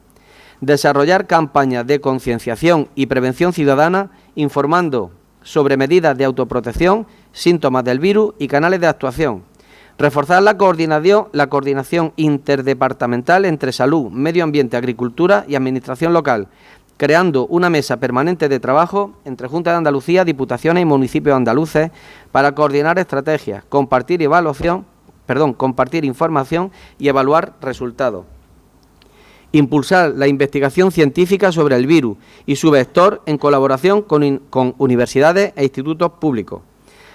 Desarrollar campañas de concienciación y prevención ciudadana, informando sobre medidas de autoprotección, síntomas del virus y canales de actuación. Reforzar la coordinación interdepartamental entre salud, medio ambiente, agricultura y administración local, creando una mesa permanente de trabajo entre Junta de Andalucía, Diputaciones y municipios andaluces para coordinar estrategias, compartir información y evaluar resultados. Impulsar la investigación científica sobre el virus y su vector en colaboración con universidades e institutos públicos.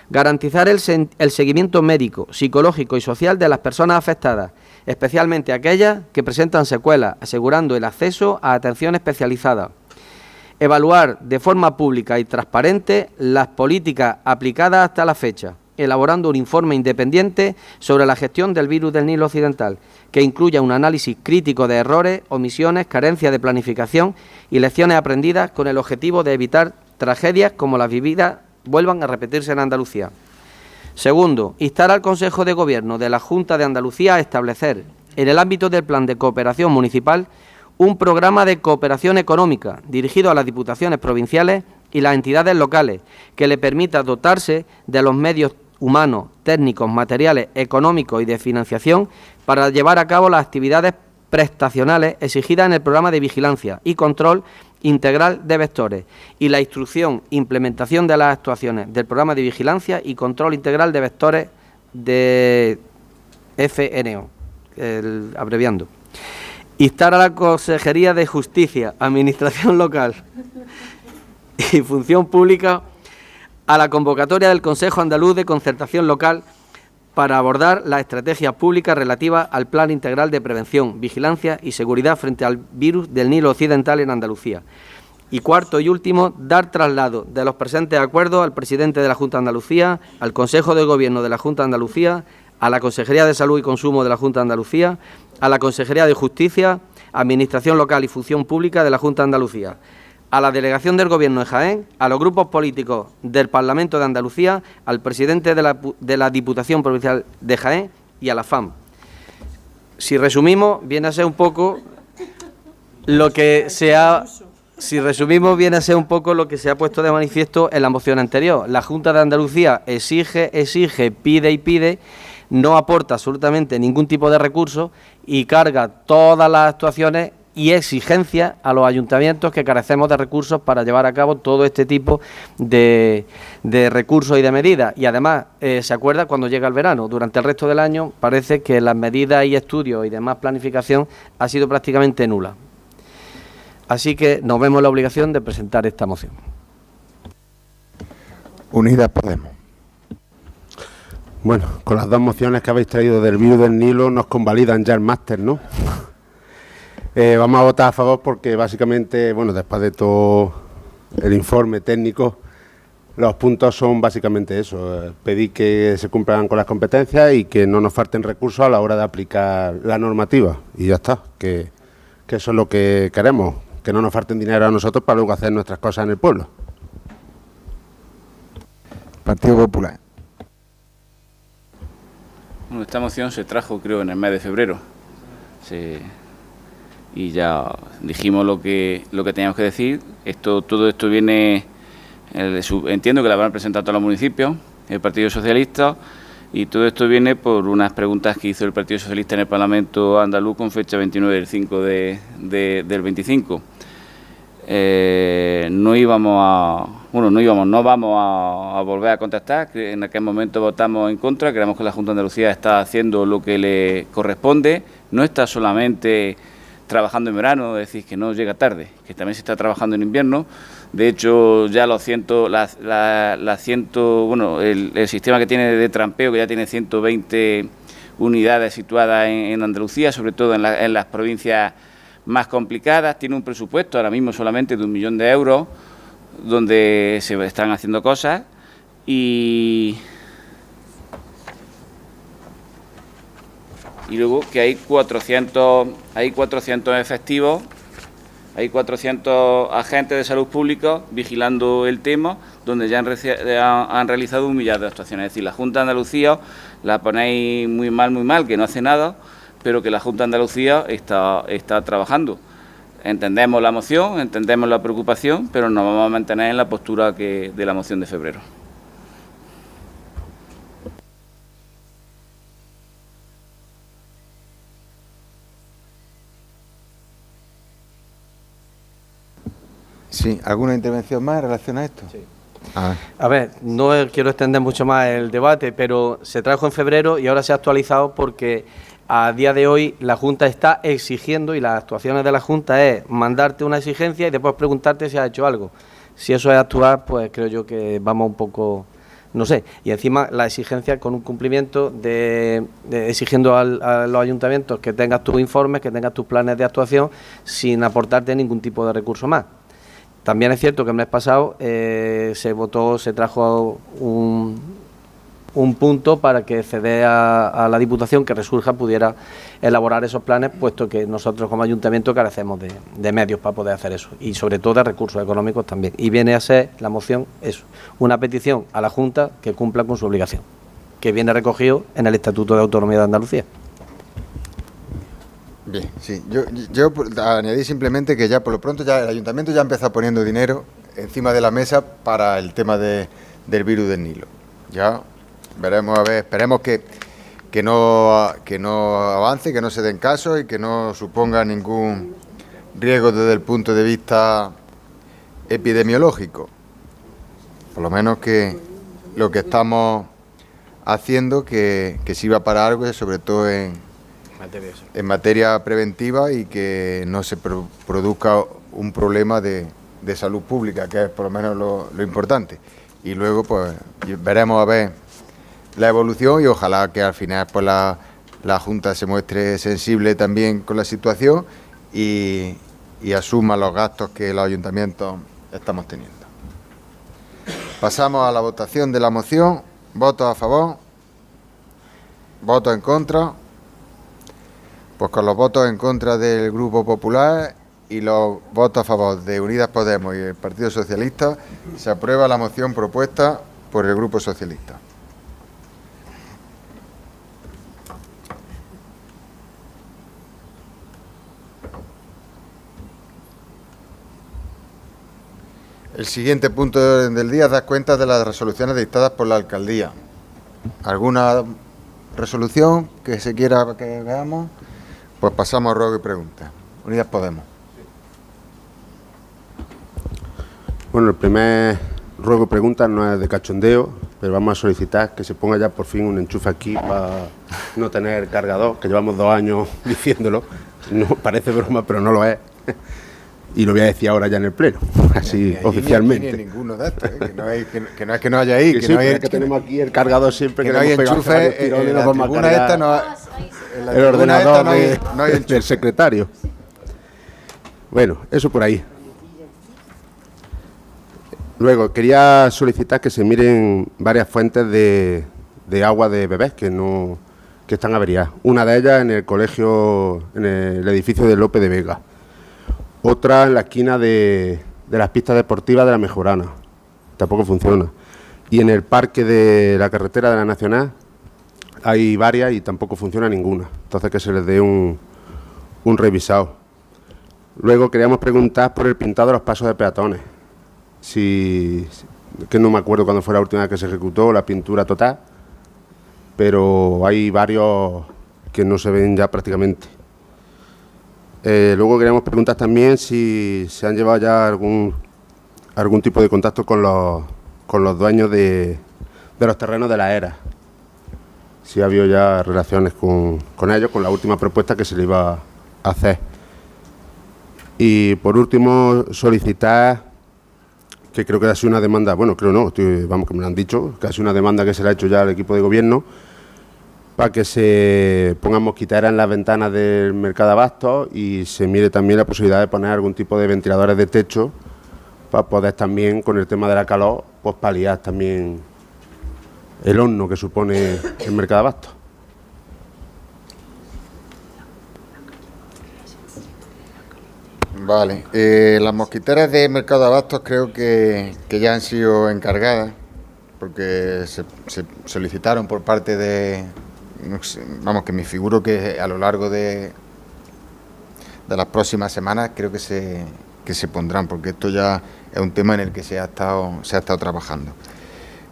Garantizar el seguimiento médico, psicológico y social de las personas afectadas, especialmente aquellas que presentan secuelas, asegurando el acceso a atención especializada. Evaluar de forma pública y transparente las políticas aplicadas hasta la fecha, elaborando un informe independiente sobre la gestión del virus del Nilo Occidental, que incluya un análisis crítico de errores, omisiones, carencias de planificación y lecciones aprendidas con el objetivo de evitar tragedias como las vividas vuelvan a repetirse en Andalucía. Segundo, instar al Consejo de Gobierno de la Junta de Andalucía a establecer, en el ámbito del Plan de Cooperación Municipal, un programa de cooperación económica dirigido a las diputaciones provinciales y las entidades locales, que le permita dotarse de los medios humanos, técnicos, materiales, económicos y de financiación para llevar a cabo las actividades prestacionales exigidas en el programa de vigilancia y control integral de vectores y la instrucción e implementación de las actuaciones del programa de vigilancia y control integral de vectores de FNO, abreviando. Instar a la Consejería de Justicia, Administración Local y Función Pública a la convocatoria del Consejo Andaluz de Concertación Local para abordar las estrategias públicas relativas al Plan Integral de Prevención, Vigilancia y Seguridad frente al virus del Nilo Occidental en Andalucía. Y cuarto y último, dar traslado de los presentes acuerdos al presidente de la Junta de Andalucía, al Consejo de Gobierno de la Junta de Andalucía, a la Consejería de Salud y Consumo de la Junta de Andalucía, a la Consejería de Justicia, Administración Local y Función Pública de la Junta de Andalucía, a la Delegación del Gobierno de Jaén, a los grupos políticos del Parlamento de Andalucía, al presidente de la Diputación Provincial de Jaén y a la FAM. Si resumimos, viene a ser un poco lo que se ha puesto de manifiesto en la moción anterior. La Junta de Andalucía exige, pide y pide, no aporta absolutamente ningún tipo de recurso y carga todas las actuaciones y exigencias a los ayuntamientos que carecemos de recursos para llevar a cabo todo este tipo de recursos y de medidas. Y además, se acuerda cuando llega el verano, durante el resto del año parece que las medidas y estudios y demás planificación ha sido prácticamente nula. Así que nos vemos en la obligación de presentar esta moción. Unidas Podemos. Bueno, con las dos mociones que habéis traído del virus del Nilo nos convalidan ya el máster, ¿no? Vamos a votar a favor porque básicamente, bueno, después de todo el informe técnico, los puntos son básicamente eso, pedir que se cumplan con las competencias y que no nos falten recursos a la hora de aplicar la normativa. Y ya está, que eso es lo que queremos, que no nos falten dinero a nosotros para luego hacer nuestras cosas en el pueblo. Partido Popular. Bueno, esta moción se trajo, creo, en el mes de febrero. Y ya dijimos lo que teníamos que decir. Todo esto viene, entiendo que la van a presentar todos los municipios, el Partido Socialista, y todo esto viene por unas preguntas que hizo el Partido Socialista en el Parlamento andaluz con fecha 29 del 5 del 25. No vamos a volver a contestar. En aquel momento votamos en contra. Creemos que la Junta de Andalucía está haciendo lo que le corresponde. No está solamente trabajando en verano, es decir, que no llega tarde, que también se está trabajando en invierno. De hecho, ya el sistema que tiene de trampeo, que ya tiene 120 unidades situadas en Andalucía, sobre todo en las provincias más complicadas, tiene un presupuesto ahora mismo solamente de 1 millón de euros, donde se están haciendo cosas y luego que hay 400 efectivos Hay 400 agentes de salud pública vigilando el tema, donde ya han realizado un millar de actuaciones. Es decir, la Junta de Andalucía la ponéis muy mal, que no hace nada, pero que la Junta de Andalucía está trabajando. Entendemos la moción, entendemos la preocupación, pero nos vamos a mantener en la postura de la moción de febrero. Sí, ¿alguna intervención más en relación a esto? Sí. A A ver, no quiero extender mucho más el debate, pero se trajo en febrero y ahora se ha actualizado porque a día de hoy la Junta está exigiendo, y las actuaciones de la Junta es mandarte una exigencia y después preguntarte si has hecho algo. Si eso es actuar, pues creo yo que vamos un poco, no sé, y encima la exigencia con un cumplimiento de exigiendo a los ayuntamientos que tengas tus informes, que tengas tus planes de actuación sin aportarte ningún tipo de recurso más. También es cierto que el mes pasado se trajo un punto para que CDE a la Diputación que resurja pudiera elaborar esos planes, puesto que nosotros como ayuntamiento carecemos de medios para poder hacer eso y sobre todo de recursos económicos también. Y viene a ser la moción eso, una petición a la Junta que cumpla con su obligación, que viene recogido en el Estatuto de Autonomía de Andalucía. Bien, sí. Yo añadí simplemente que ya por lo pronto ya el ayuntamiento ya ha empezado poniendo dinero encima de la mesa para el tema del virus del Nilo. Ya veremos, a ver, esperemos que no avance, que no se den casos y que no suponga ningún riesgo desde el punto de vista epidemiológico. Por lo menos que lo que estamos haciendo que sirva para algo, sobre todo en materia preventiva, y que no se produzca un problema de salud pública, que es por lo menos lo importante. Y luego pues veremos a ver la evolución y ojalá que al final pues la Junta se muestre sensible también con la situación y asuma los gastos que los ayuntamientos estamos teniendo. Pasamos a la votación de la moción. ¿Votos a favor? ¿Votos en contra? Pues con los votos en contra del Grupo Popular y los votos a favor de Unidas Podemos y el Partido Socialista, se aprueba la moción propuesta por el Grupo Socialista. El siguiente punto del día da cuenta de las resoluciones dictadas por la Alcaldía. ¿Alguna resolución que se quiera que veamos? Pues pasamos a ruego y preguntas. Unidas Podemos. Bueno, el primer ruego y pregunta no es de cachondeo, pero vamos a solicitar que se ponga ya por fin un enchufe aquí para no tener cargador, que llevamos 2 años diciéndolo. No parece broma, pero no lo es. Y lo voy a decir ahora ya en el pleno, así oficialmente. Ni ninguno de estos, que no es que no haya ahí, que que sí, no hay, que tenemos aquí el cargador siempre, que no hay enchufe en la tribuna esta, el ordenador no hay enchufe del secretario. Bueno, eso por ahí. Luego, quería solicitar que se miren varias fuentes de agua de bebés que están averiadas. Una de ellas en el colegio, en el edificio de Lope de Vega. Otra en la esquina de las pistas deportivas de la Mejorana. Tampoco funciona. Y en el parque de la carretera de la Nacional hay varias y tampoco funciona ninguna. Entonces que se les dé un revisado. Luego queríamos preguntar por el pintado de los pasos de peatones. Que no me acuerdo cuándo fue la última vez que se ejecutó la pintura total, pero hay varios que no se ven ya prácticamente. Luego queríamos preguntar también si se han llevado ya algún tipo de contacto con los dueños de los terrenos de la ERA. Si ha habido ya relaciones con ellos, con la última propuesta que se le iba a hacer. Y por último, solicitar, que creo que ha sido una demanda, bueno, creo no, vamos, que me lo han dicho, que ha sido una demanda que se le ha hecho ya al equipo de gobierno, para que se pongan mosquiteras en las ventanas del mercado de abastos y se mire también la posibilidad de poner algún tipo de ventiladores de techo para poder también, con el tema de la calor, pues paliar también el horno que supone el mercado de abastos. Vale, las mosquiteras de Mercado de Abastos creo que ya han sido encargadas, porque se solicitaron por parte de, no sé, vamos, que me figuro que a lo largo de las próximas semanas creo que se pondrán, porque esto ya es un tema en el que se ha estado trabajando.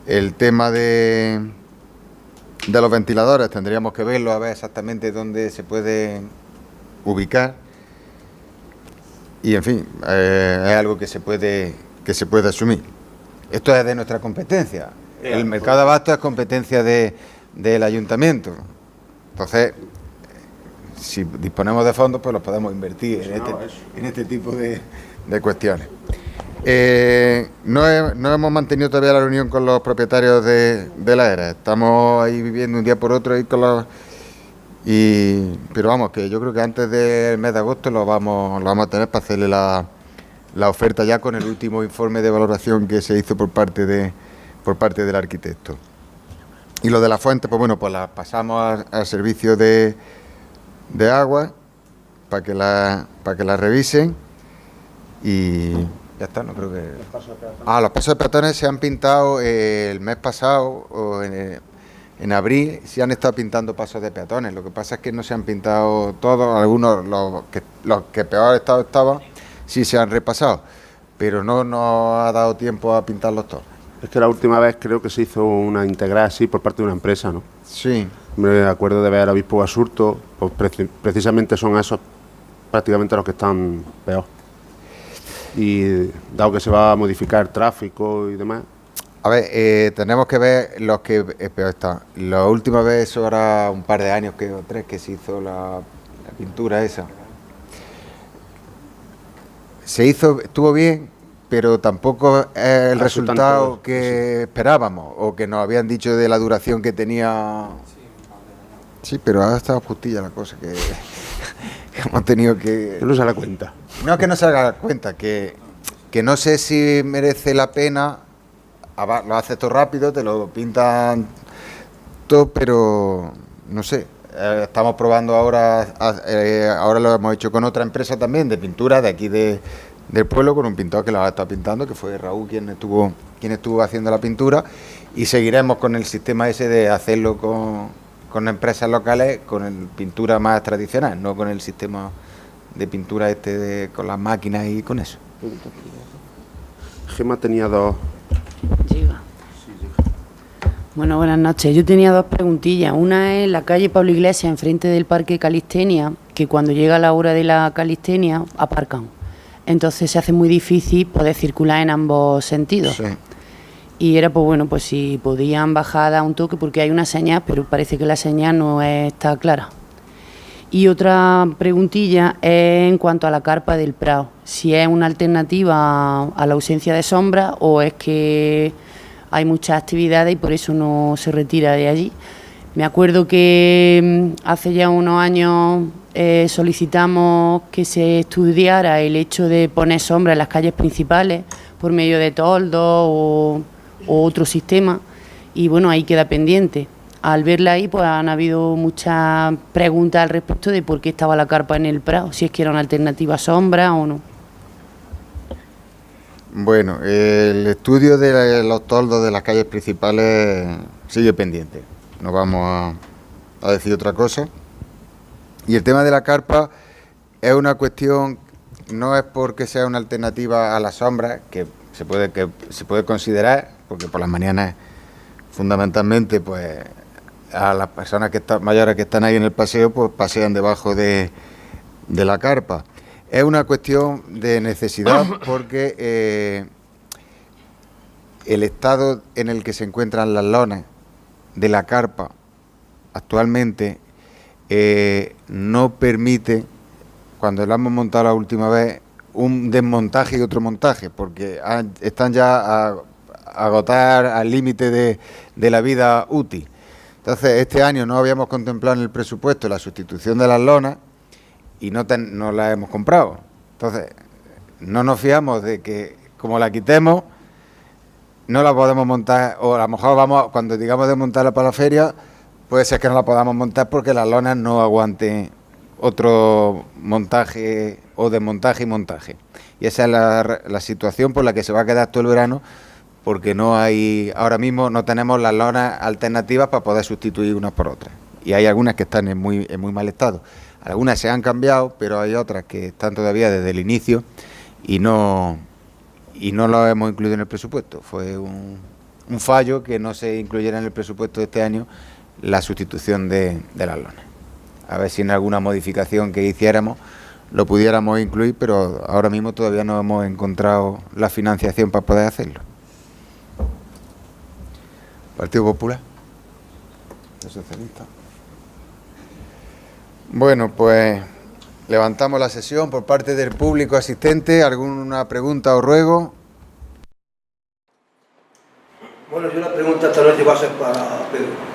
El tema de los ventiladores tendríamos que verlo, a ver exactamente dónde se puede ubicar. Y en fin, es algo que se puede asumir. Esto es de nuestra competencia. El mercado de abastos es competencia del ayuntamiento. Entonces, si disponemos de fondos, pues los podemos invertir en este tipo de cuestiones. No hemos mantenido todavía la reunión con los propietarios de la ERA. Estamos ahí viviendo un día por otro ahí con los... pero vamos, que yo creo que antes del mes de agosto lo vamos a tener para hacerle la oferta ya con el último informe de valoración que se hizo por parte del arquitecto. Y lo de la fuente, pues bueno, pues la pasamos al servicio de agua para que la revisen y ya está, no creo que... Los pasos de peatones se han pintado el mes pasado o en abril, se han estado pintando pasos de peatones. Lo que pasa es que no se han pintado todos, algunos, los que peor estado estaban, sí se han repasado, pero no nos ha dado tiempo a pintarlos todos. Es que la última vez creo que se hizo una integral así por parte de una empresa, ¿no? Sí. Me acuerdo de ver a Obispo Basurto, pues precisamente son esos prácticamente los que están peor. Y dado que se va a modificar tráfico y demás... A ver, tenemos que ver los que peor están. La última vez, eso era un par de años, o 3, que se hizo la pintura esa. Se hizo, estuvo bien, pero tampoco es el resultado que esperábamos, o que nos habían dicho de la duración que tenía. Sí, pero ha estado justilla la cosa, que hemos tenido que... No se da cuenta. No, que no se haga cuenta, que no sé si merece la pena... Lo haces todo rápido, te lo pintan todo, pero no sé. Estamos probando ahora lo hemos hecho con otra empresa también de pintura de aquí del pueblo, con un pintor que la está pintando, que fue Raúl quien estuvo haciendo la pintura, y seguiremos con el sistema ese de hacerlo con empresas locales, con el pintura más tradicional, no con el sistema de pintura con las máquinas y con eso. Gemma tenía dos... Llega. Bueno, buenas noches. Yo tenía dos preguntillas. Una es la calle Pablo Iglesias, enfrente del Parque Calistenia, que cuando llega la hora de la calistenia aparcan. Entonces se hace muy difícil poder circular en ambos sentidos. Sí. Y era, pues bueno, pues si podían bajar a un toque, porque hay una señal, pero parece que la señal no está clara. Y otra preguntilla es en cuanto a la carpa del Prado, si es una alternativa a la ausencia de sombra o es que hay muchas actividades y por eso no se retira de allí. Me acuerdo que hace ya unos años solicitamos que se estudiara el hecho de poner sombra en las calles principales por medio de toldos o otro sistema y bueno, ahí queda pendiente. Al verla ahí, pues han habido muchas preguntas al respecto de por qué estaba la carpa en el Prado, si es que era una alternativa a sombra o no. Bueno, el estudio de los toldos de las calles principales sigue pendiente. No vamos a decir otra cosa. Y el tema de la carpa es una cuestión, no es porque sea una alternativa a la sombra, que se puede considerar, porque por las mañanas fundamentalmente pues a las personas mayores que están ahí en el paseo pues pasean debajo de la carpa. Es una cuestión de necesidad porque el estado en el que se encuentran las lonas de la carpa actualmente no permite, cuando la hemos montado la última vez, un desmontaje y otro montaje, porque están ya a agotar al límite de la vida útil. Entonces, este año no habíamos contemplado en el presupuesto la sustitución de las lonas y no la hemos comprado. Entonces, no nos fiamos de que, como la quitemos, no la podemos montar, o a lo mejor cuando digamos de montarla para la feria, puede ser que no la podamos montar porque las lonas no aguanten otro montaje o desmontaje y montaje. Y esa es la situación por la que se va a quedar todo el verano, porque no hay, ahora mismo no tenemos las lonas alternativas para poder sustituir unas por otras. Y hay algunas que están en muy mal estado. Algunas se han cambiado, pero hay otras que están todavía desde el inicio y no lo hemos incluido en el presupuesto. Fue un fallo que no se incluyera en el presupuesto de este año la sustitución de las lonas. A ver si en alguna modificación que hiciéramos lo pudiéramos incluir, pero ahora mismo todavía no hemos encontrado la financiación para poder hacerlo. Partido Popular. Los socialistas. Bueno, pues levantamos la sesión por parte del público asistente. ¿Alguna pregunta o ruego? Bueno, yo la pregunta esta noche va a ser para Pedro.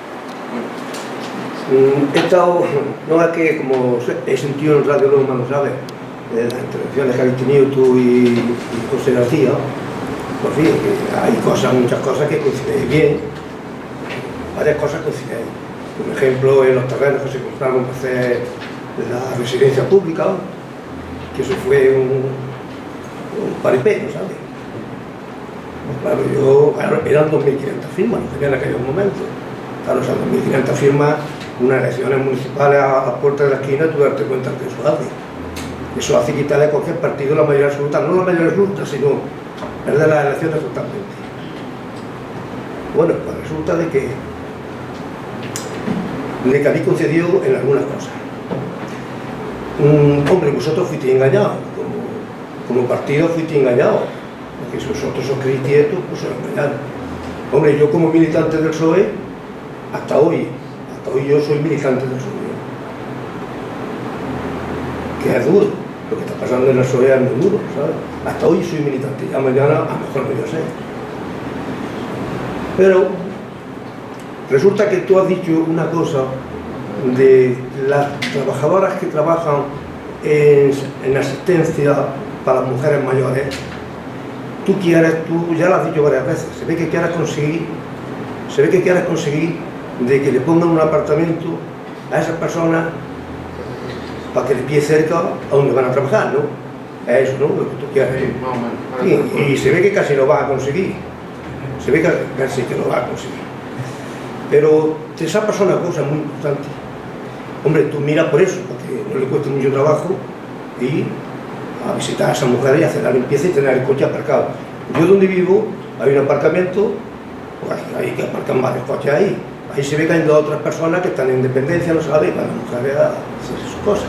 He estado, no es que como he sentido en Radio Loma, lo sabes, de las intervenciones que habéis tenido tú y José García, por fin, que hay cosas, muchas cosas que coincidéis bien, varias cosas coincidéis. Por ejemplo, en los terrenos que se compraron para hacer la residencia pública, que eso fue un paripé, ¿no sabes? Pues claro, eran 2.500 firmas, lo tenía en aquellos momentos. Claro, esas 2.500 firmas, unas elecciones municipales a las puertas de la esquina, tú darte cuenta que eso hace. Eso hace quitarle a cualquier partido la mayoría absoluta, no la mayoría absoluta, sino el de las elecciones totalmente. Bueno, pues resulta de que habéis concedido en algunas cosas. Hombre, vosotros fuisteis engañados, como partido fuisteis engañados, porque si vosotros os creísteis esto, pues os engañaron. Hombre, yo como militante del PSOE, hasta hoy yo soy militante del PSOE. Que es duro, lo que está pasando en el PSOE es muy duro, ¿sabes? Hasta hoy soy militante, ya mañana a lo mejor no yo sé. Pero resulta que tú has dicho una cosa de las trabajadoras que trabajan en asistencia para las mujeres mayores. Tú ya lo has dicho varias veces, se ve que quieres conseguir de que le pongan un apartamento a esas personas para que les pille cerca a donde van a trabajar, ¿no? Es eso, ¿no? Lo que tú quieres. Y se ve que casi lo vas a conseguir. Se ve que casi que lo vas a conseguir. Pero te pasa una cosa muy importante. Hombre, tú miras por eso, porque no le cuesta mucho trabajo y a visitar a esa mujer y hacer la limpieza y tener el coche aparcado. Yo donde vivo hay un aparcamiento, pues hay que aparcar varios coches ahí. Ahí se ve que hay 2 o 3 personas que están en dependencia, no saben, para las mujeres a hacer sus cosas.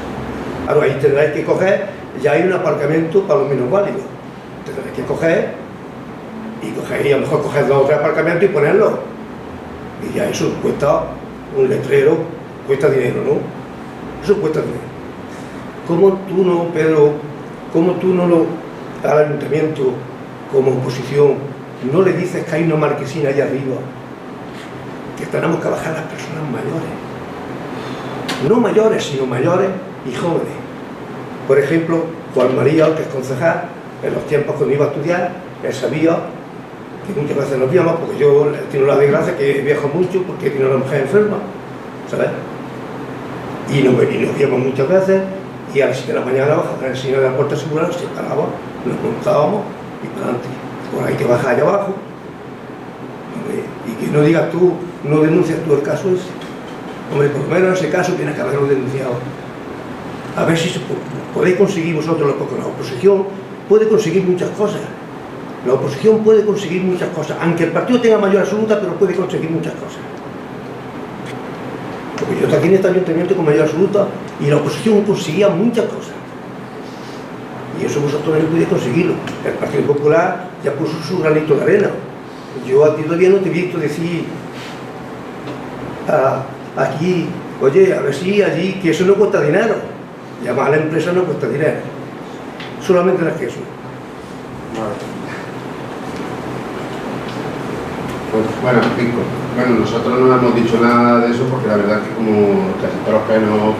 Claro, ahí tendréis que coger, ya hay un aparcamiento para los menos válidos. Tendréis que coger y a lo mejor coger 2 o 3 aparcamientos y ponerlos. Y ya eso cuesta un letrero, cuesta dinero, ¿no? Eso cuesta dinero. ¿Cómo tú no, Pedro, al ayuntamiento, como oposición, no le dices que hay una marquesina allá arriba, que tenemos que bajar a las personas mayores? No mayores, sino mayores y jóvenes. Por ejemplo, Juan María, que es concejal, en los tiempos cuando iba a estudiar, él sabía que muchas veces nos víamos, porque yo tengo la desgracia que viajo mucho porque tiene una mujer enferma, ¿sabes? Y nos víamos muchas veces, y a las 7 de la mañana bajábamos en el signo de la puerta segura, nos separábamos, nos montábamos y para adelante. Pues hay que bajar allá abajo. Y que no digas tú, no denuncias tú el caso ese. Hombre, por lo menos en ese caso tienes que haberlo denunciado. A ver si podéis conseguir vosotros, porque la oposición puede conseguir muchas cosas. La oposición puede conseguir muchas cosas, aunque el partido tenga mayoría absoluta, pero puede conseguir muchas cosas. Porque yo estoy aquí en este ayuntamiento con mayoría absoluta y la oposición conseguía muchas cosas. Y eso vosotros no podéis conseguirlo. El Partido Popular ya puso su granito de arena. Yo a ti todavía no te he visto decir aquí, oye, a ver si allí, que eso no cuesta dinero. Llamar a la empresa no cuesta dinero. Solamente las que eso. Pues, bueno, nosotros no hemos dicho nada de eso porque la verdad es que como casi todos los que nos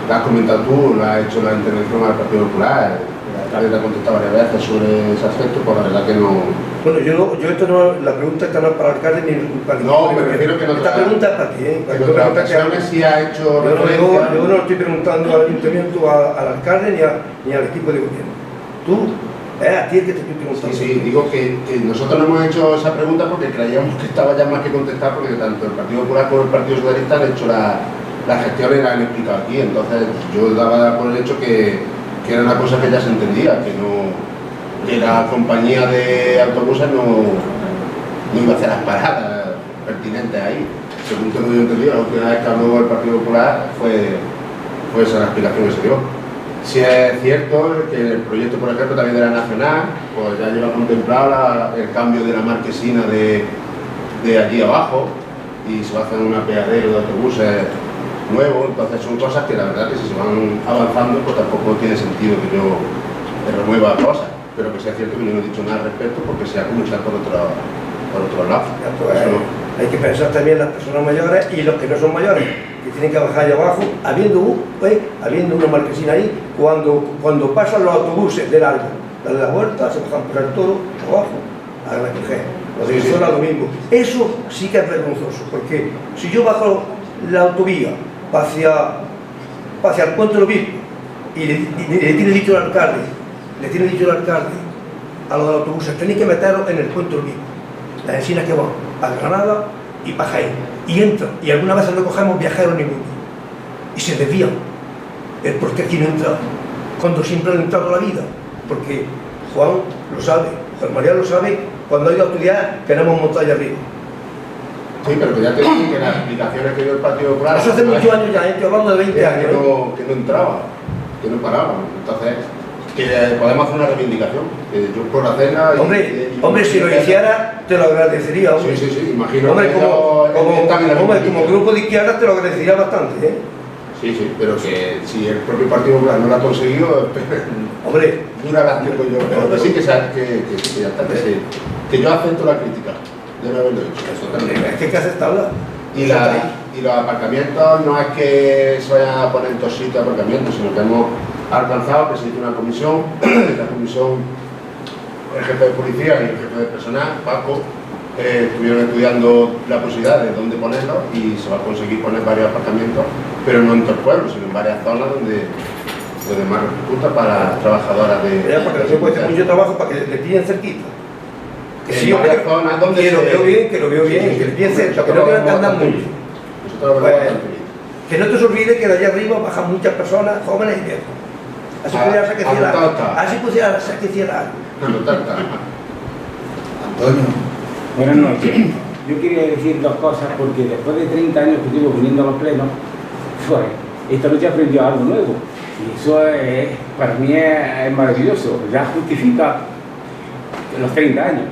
lo has comentado tú, lo has hecho la intervención al Partido Popular, alcalde te ha contestado varias veces sobre ese aspecto, pues la verdad que no... Bueno, yo esto no, la pregunta esta no es para el alcalde ni para el... No, me refiero que no... Esta pregunta es para ti, ¿eh? En otras ocasiones sí ha hecho referencia... Yo no estoy preguntando al ayuntamiento, al alcalde ni al equipo de gobierno. Tú, a ti es que te estoy preguntando. Sí, digo que nosotros no hemos hecho esa pregunta porque creíamos que estaba ya más que contestar, porque tanto el Partido Popular como el Partido Socialista han hecho la gestión y la han explicado aquí. Entonces yo daba por el hecho que era una cosa que ya se entendía, que la compañía de autobuses no iba a hacer las paradas pertinentes ahí. Según tengo yo entendido, la última vez que habló el Partido Popular fue esa la explicación que se dio. Si es cierto que el proyecto, por ejemplo, también de la Nacional, pues ya lleva contemplado el cambio de la marquesina de allí abajo y se va a hacer un apeadero de autobuses nuevo. Entonces son cosas que la verdad que si se van avanzando pues tampoco tiene sentido que yo remueva cosas, pero que sea cierto que yo no he dicho nada al respecto porque se ha comenzado por otro lado. Pues, hay que pensar también las personas mayores y los que no son mayores, que tienen que bajar allá abajo, habiendo una marquesina ahí, cuando pasan los autobuses de largo, dan la vuelta, se bajan por el Toro, abajo, a recoger. Los de Sola lo mismo. Eso sí que es vergonzoso, porque si yo bajo la autovía hacia el Puente del Obispo y le tiene dicho el alcalde, a los del autobuses, tenéis que meteros en el Puente del Obispo, las encinas que van a Granada y para Jaén, y entran, y algunas veces no cogemos viajeros ninguno, y se desvían, porque aquí no entra, cuando siempre han entrado la vida, porque Juan lo sabe, Juan María lo sabe, cuando ha ido a estudiar tenemos montaña arriba. Sí, pero que ya te digo que las explicaciones que dio el Partido Popular... Eso hace muchos años ya, estoy hablando de 20 años. Que no entraba, que no paraba. Entonces, que podemos hacer una reivindicación, que yo por hacerla... Hombre, si lo hiciera, te lo agradecería, hombre. Sí, imagino. Hombre, como grupo de izquierda te lo agradecería bastante, ¿eh? Sí, pero que si el propio Partido Popular no lo ha conseguido, hombre, dura la tiempo yo. Pero que sí, que ya está, que yo acepto la crítica. Debe haberlo hecho. Es que hay que aceptarla. Y los aparcamientos no es que se vayan a poner en todos sitios aparcamientos, sino que hemos alcanzado que se hizo una comisión, la comisión, el jefe de policía y el jefe de personal, Paco, estuvieron estudiando la posibilidad de dónde ponerlos y se va a conseguir poner varios aparcamientos, pero no en todo el pueblo, sino en varias zonas donde más resulta para las trabajadoras de... Porque no se puede hacer mucho trabajo para que le pillen cerquita. Que sí, varias zonas donde lo veo bien, que le pillen cerca, que no tengan que andar mucho. Que no te olvides que de allá arriba bajan muchas personas, jóvenes y viejos. Así pudiera ser que hiciera algo. Así pudiera ser que hiciera algo. Antonio. Buenas noches. Yo quería decir dos cosas porque después de 30 años que llevo viniendo a los plenos, pues, esta noche aprendió algo nuevo. Y eso para mí es maravilloso. Ya justifica los 30 años.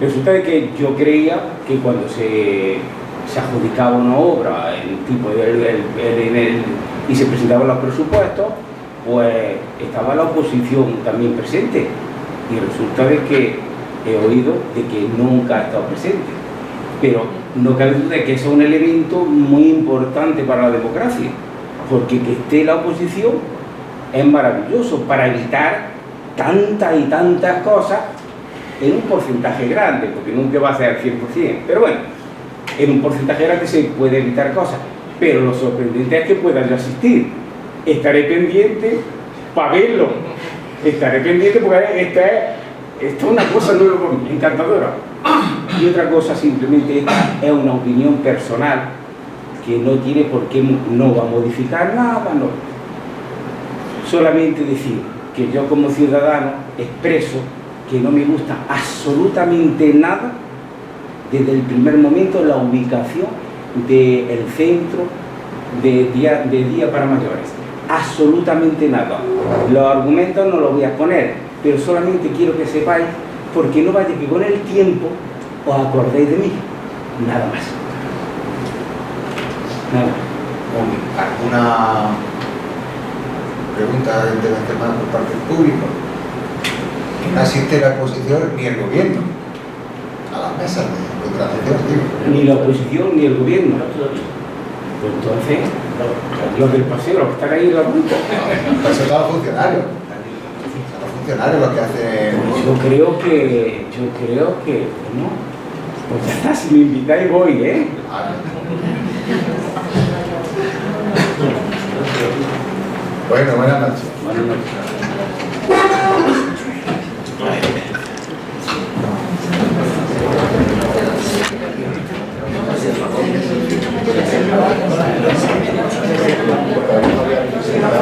Resulta de que yo creía que cuando se adjudicaba una obra y se presentaban los presupuestos, pues estaba la oposición también presente. Y resulta de que he oído de que nunca ha estado presente. Pero no cabe duda de que eso es un elemento muy importante para la democracia, porque que esté la oposición es maravilloso para evitar tantas y tantas cosas en un porcentaje grande, porque nunca va a ser al 100%, pero bueno, en un porcentaje grande se puede evitar cosas, pero lo sorprendente es que puedan asistir. Estaré pendiente para verlo, estaré pendiente porque esto es una cosa nueva, encantadora. Y otra cosa, simplemente es una opinión personal que no tiene por qué, no va a modificar nada, no. Solamente decir que yo como ciudadano expreso que no me gusta absolutamente nada desde el primer momento la ubicación del centro de día para mayores. Absolutamente nada. Los argumentos no los voy a exponer, pero solamente quiero que sepáis, porque no vaya que con el tiempo os acordéis de mí. Nada más. Nada. ¿Alguna pregunta de interés por parte del público? No asiste la oposición ni el gobierno a las mesas de contratación, ni la oposición ni el gobierno. Pues entonces, los del paseo, los que están ahí en la punta. Son los funcionarios. funcionarios los que hacen... Yo creo que, no. Pues ya está, si me invitáis voy, ¿eh? Bueno, buenas noches.